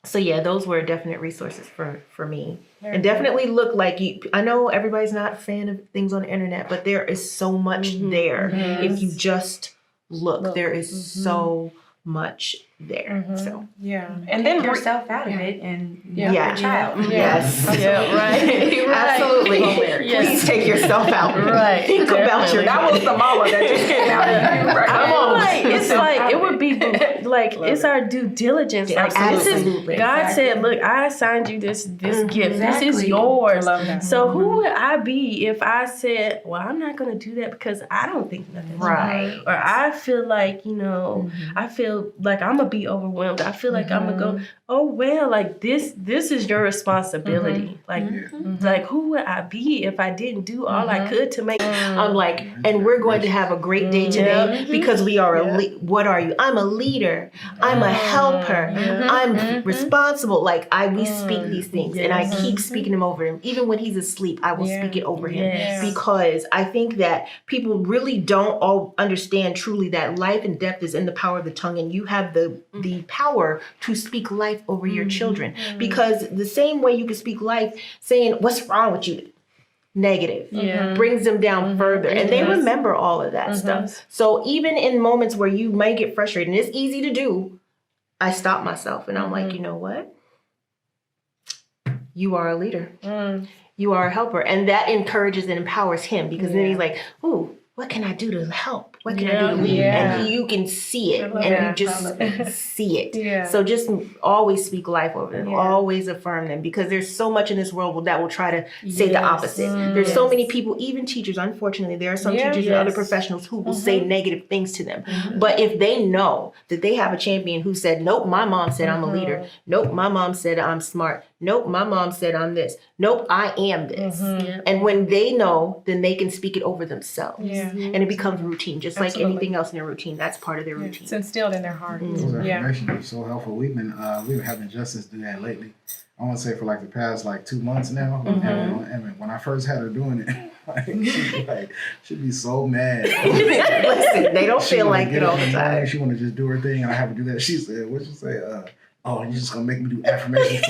So yeah, those were definite resources for me. And definitely look like I know everybody's not a fan of things on the internet, but there is so much there. If you just look. There is so much there. So and then Take yourself out of it and yeah. your child. Yes. Yeah, right. Absolutely. Yes. Please take yourself out. Right. Think about your. That was the mama that just came out of you. Right? Come on. It's like it would be like it's our due diligence. Like this is Absolutely. God said, look, I assigned you this gift. This is Exactly. yours. I love that. So who would I be if I said, well, I'm not gonna do that because I don't think nothing's Right. or I feel like, I feel like I'm gonna be overwhelmed. I feel like I'm gonna go, oh well, like this is your responsibility. Like who would I be if I didn't do all I could to make I'm like, and we're going to have a great day today because we are what are you? I'm a leader. I'm a helper. I'm responsible. Like we speak these things, and I keep speaking them over him. Even when he's asleep, I will speak it over him because I think that people really don't all understand truly that life and death is in the power of the tongue, and you have the power to speak life over your children. Because the same way you can speak life, saying what's wrong with you, negative, brings them down further, and they remember all of that stuff. So even in moments where you might get frustrated, and it's easy to do, I stop myself and I'm like, you know what? You are a leader. You are a helper, and that encourages and empowers him because then he's like, ooh, what can I do to help? What can I do to lead? And you can see it, and you just see it. So just always speak life over them. Always affirm them, because there's so much in this world that will try to say the opposite. There's so many people, even teachers, unfortunately, there are some teachers and other professionals who will say negative things to them. But if they know that they have a champion who said, nope, my mom said I'm a leader. Nope, my mom said I'm smart. Nope, my mom said I'm this. Nope, I am this. And when they know, then they can speak it over themselves. And it becomes routine, just like anything else in their routine. That's part of their routine. It's instilled in their heart. Those affirmations are so helpful. We've been having Justice do that lately. I want to say for like the past 2 months now. And when I first had her doing it, she'd be so mad. Listen, they don't feel like it all the time. She want to just do her thing, and I have to do that. She said, "What'd you say? Oh, you're just gonna make me do affirmations."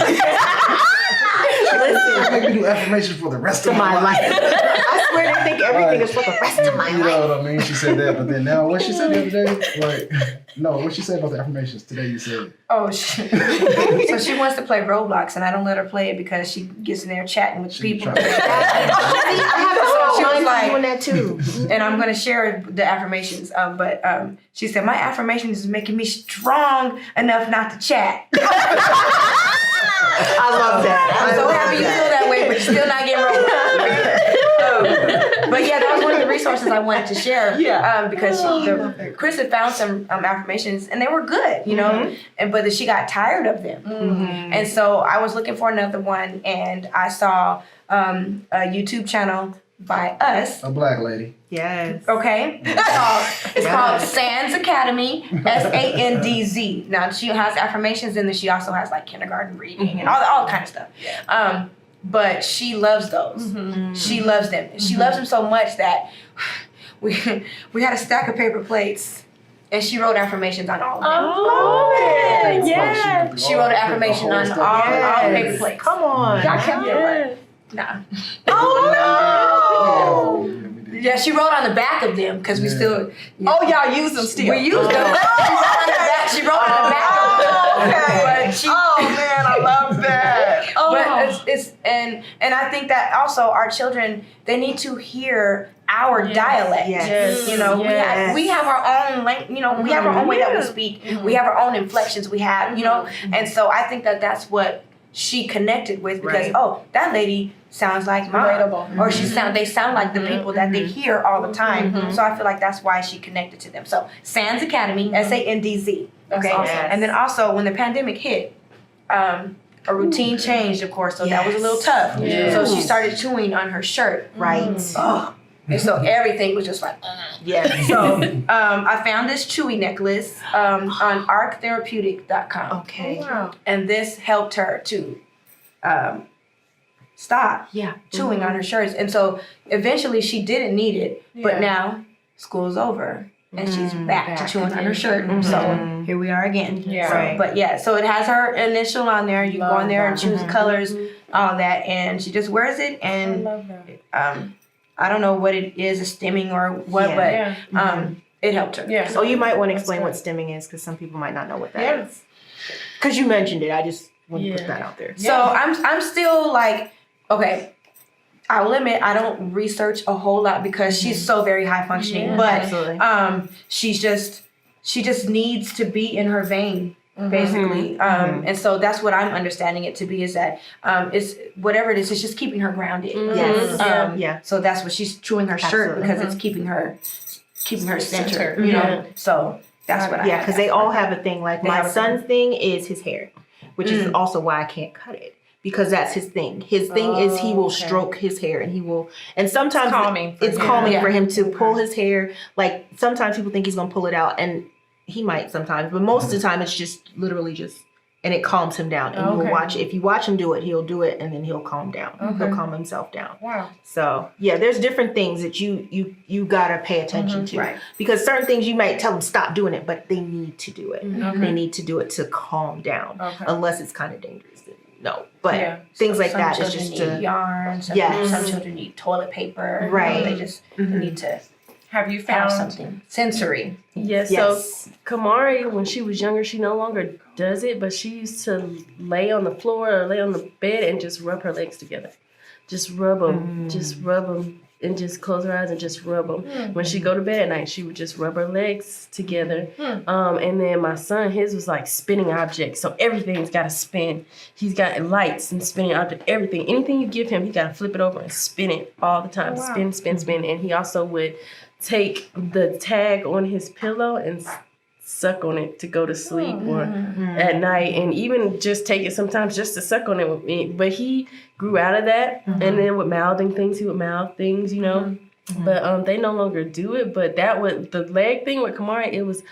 I make me do affirmations for the rest of my life. I swear they think everything is for the rest of my You life. know what I mean? She said that, but then now what she said the other day? Like, no, what she said about the affirmations today? You said. Oh, shit. So she wants to play Roblox, and I don't let her play it because she gets in there chatting with people. I have She was a like- doing that too. And I'm going to share the affirmations. But she said, my affirmations is making me strong enough not to chat. I love that. I'm so happy you feel that way, but you're still not getting Roblox. But yeah, that was one of the resources I wanted to share. Because Chris had found some affirmations, and they were good, you know, but she got tired of them. And so I was looking for another one, and I saw a YouTube channel by us. A black lady. Yes. Okay, it's called Sands Academy, SANDZ. Now she has affirmations, and then she also has like kindergarten reading and all kind of stuff. But she loves those. She loves them. She loves them so much that we had a stack of paper plates, and she wrote affirmations on all of them. Oh, Yeah. She wrote an affirmation on all the paper plates. Come on. I kept it right. Nah. Oh no. Yeah, she wrote on the back of them because we still. Oh, y'all use them still. We used them. She wrote on the back of them. Okay. But she, Oh man, I love that. but it's and I think that also our children, they need to hear our dialect. Yes. You know, Yes. we have our own we have our own way that we speak. We have our own inflections we have, you know. And so I think that that's what she connected with because that lady sounds like mom, Relatable. or they sound like the people that they hear all the time. So I feel like that's why she connected to them. So Sands Academy, SANDZ. Okay, awesome. and then also when the pandemic hit, a routine changed, of course, so that was a little tough. Yes. So she started chewing on her shirt. Right. Oh. And so everything was just like, Yes. So I found this Chewy necklace on arctherapeutic.com. Okay. And this helped her to stop chewing on her shirts. And so eventually she didn't need it, but now school's over. And she's back to chewing on her shirt. So here we are again. Yeah. So, Right. but yeah, so it has her initial on there. You go in there and choose colors, all that, and she just wears it. And I don't know what it is, a stemming or what, but it helped her. Yeah. So you might want to explain what stemming is because some people might not know what that is. Because you mentioned it, I just want to put that out there. So I'm still like, okay, I will admit I don't research a whole lot because she's so very high functioning, but Absolutely. she just needs to be in her vein basically. And so that's what I'm understanding it to be is that it's whatever it is, it's just keeping her grounded. Yes. So that's what she's chewing her shirt because it's keeping her centered, you know. So that's what I Yeah, because they all have a thing. Like They have my a son's thing is his hair, which is also why I can't cut it. Because that's his thing. His thing is he will stroke his hair and he will, and sometimes it's calming for him to pull his hair. Like sometimes people think he's gonna pull it out, and he might sometimes, but most of the time it's just literally just, and it calms him down. And you'll watch, if you watch him do it, he'll do it, and then he'll calm down. He'll calm himself down. Wow. So yeah, there's different things that you gotta pay attention to, Right. Because certain things you might tell them stop doing it, but they need to do it. They need to do it to calm down, unless it's kind of dangerous. No, but things like some that is children just need yarn. Some children need toilet paper. Right. You know, they just need to Have you have found something sensory. Yes. So Kamari, when she was younger, she no longer does it, but she used to lay on the floor or lay on the bed and just rub her legs together. Just rub them, and just close her eyes and just rub them. When she go to bed at night, she would just rub her legs together. And then my son, his was like spinning objects. So everything's got to spin. He's got lights and spinning objects, everything. Anything you give him, he got to flip it over and spin it all the time. Spin, spin, spin. And he also would take the tag on his pillow and suck on it to go to sleep or at night, and even just take it sometimes just to suck on it with me. But he grew out of that, and then with mouthing things, he would mouth things, you know. But they no longer do it. But that was the leg thing with Kamari. It was,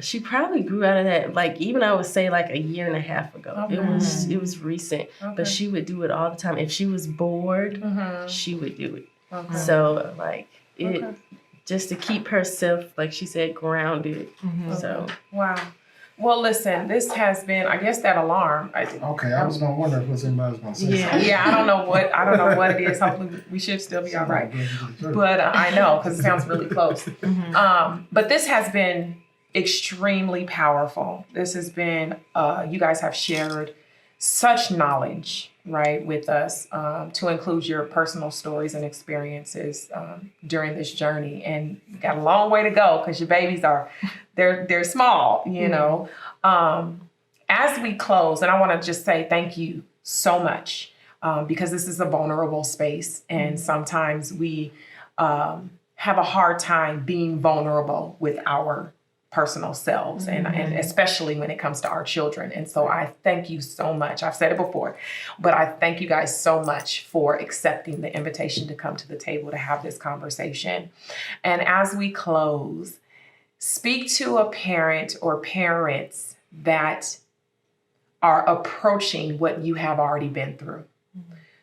she probably grew out of that. Like even I would say like a year and a half ago. It was recent, but she would do it all the time. If she was bored, she would do it. So like it. Just to keep herself, like she said, grounded. So Wow. Well, listen, this has been, I guess that alarm. Okay, I was gonna wonder if anybody was gonna say something. Yeah, I don't know what it is. Hopefully we should still be all right. But I know, because it sounds really close. But this has been extremely powerful. This has been, you guys have shared such knowledge, right, with us, to include your personal stories and experiences during this journey. And you got a long way to go because your babies they're small, you know. As we close, and I want to just say thank you so much, because this is a vulnerable space, and sometimes we have a hard time being vulnerable with our personal selves, and especially when it comes to our children. And so I thank you so much. I've said it before, but I thank you guys so much for accepting the invitation to come to the table to have this conversation. And as we close, speak to a parent or parents that are approaching what you have already been through.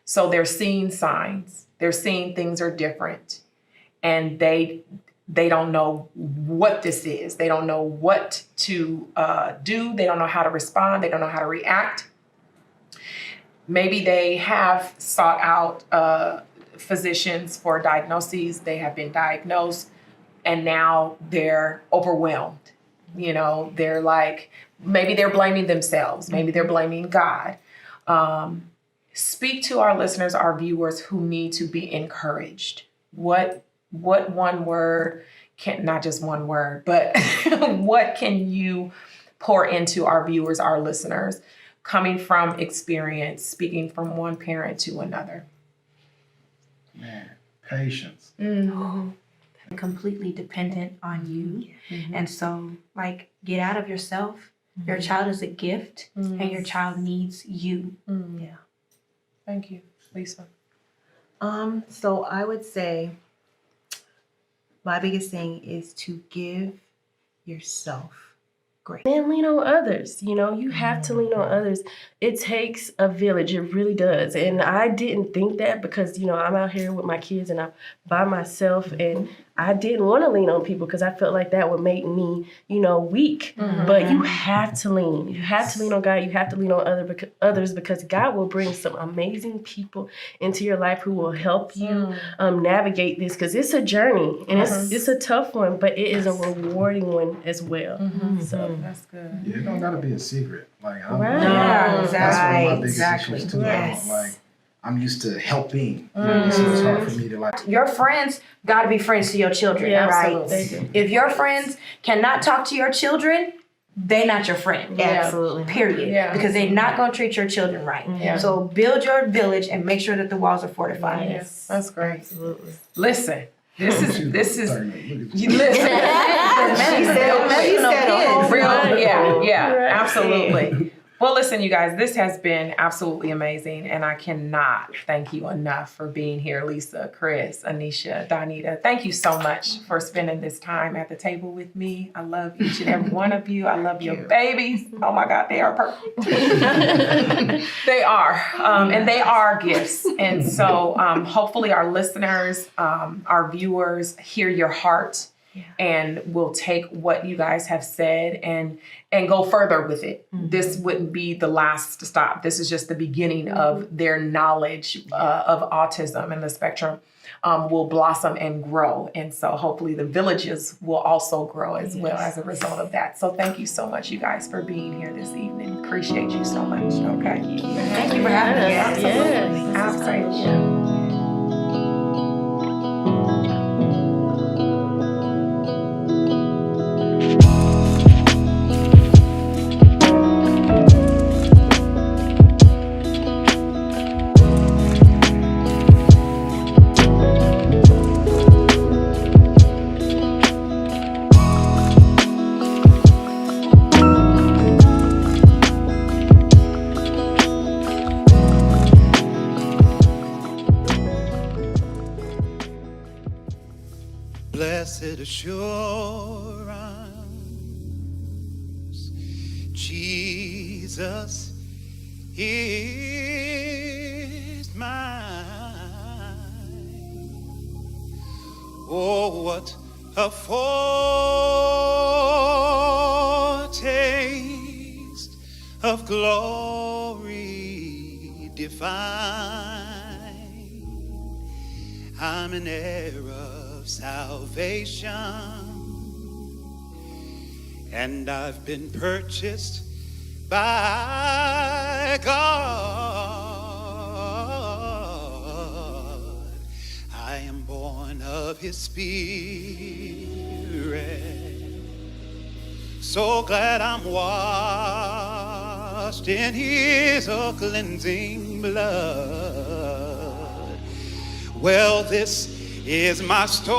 So they're seeing signs, they're seeing things are different, and they don't know what this is. They don't know what to do. They don't know how to respond. They don't know how to react. Maybe they have sought out physicians for diagnoses. They have been diagnosed, and now they're overwhelmed. You know, they're like, maybe they're blaming themselves. Maybe they're blaming God. Speak to our listeners, our viewers who need to be encouraged. What one word, not just one word, but what can you pour into our viewers, our listeners, coming from experience, speaking from one parent to another? Man, patience. Completely dependent on you. And so, like, get out of yourself. Your child is a gift, and your child needs you. Yeah. Thank you, Lisa. So I would say my biggest thing is to give yourself grace. And lean on others. You know, you have to lean on others. It takes a village. It really does. And I didn't think that because, you know, I'm out here with my kids and I'm by myself, and I didn't want to lean on people because I felt like that would make me, you know, weak. But you have to lean. You have to lean on God. You have to lean on others because God will bring some amazing people into your life who will help you navigate this, because it's a journey and it's a tough one, but it is a rewarding one as well. So That's good. Yeah, it don't gotta be a secret. Like, Right. that's one of my biggest Exactly. issues too. Yes. Like, I'm used to helping, you know, so it's hard for me to like. Your friends got to be friends to your children, Yeah, right? absolutely. If your friends cannot talk to your children, they're not your friend. Absolutely. Period. Yeah. Because they're not going to treat your children right. Yeah. So build your village and make sure that the walls are fortified. Yes, that's great. Absolutely. Listen, this is Look at you listen. Real, yeah, absolutely. Well, listen, you guys, this has been absolutely amazing, and I cannot thank you enough for being here, Lisa, Chris, Anisha, Donita. Thank you so much for spending this time at the table with me. I love each and every one of you. I love your babies. Oh my God, they are perfect. They are, and they are gifts. And so hopefully our listeners, our viewers hear your heart and will take what you guys have said and go further with it. This wouldn't be the last stop. This is just the beginning of their knowledge of autism and the spectrum will blossom and grow. And so hopefully the villages will also grow as well as a result of that. So thank you so much, you guys, for being here this evening. Appreciate you so much. Okay. Thank you for having me. Yes. Absolutely. Blessed assurance, Jesus is mine. Oh, what a foretaste of glory divine. I'm an heir of salvation, and I've been purchased by God. I am born of his spirit. So glad I'm washed in his cleansing blood. Well, this is my story.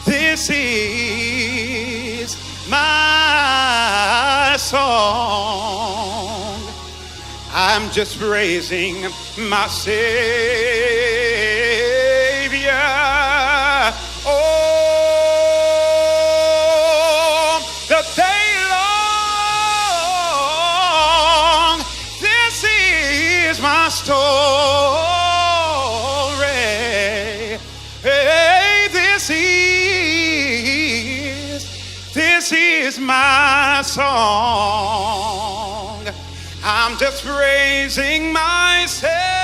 This is my song. I'm just praising my Savior. Oh, the day long. This is my story. Hey, this is my song. I'm just praising myself.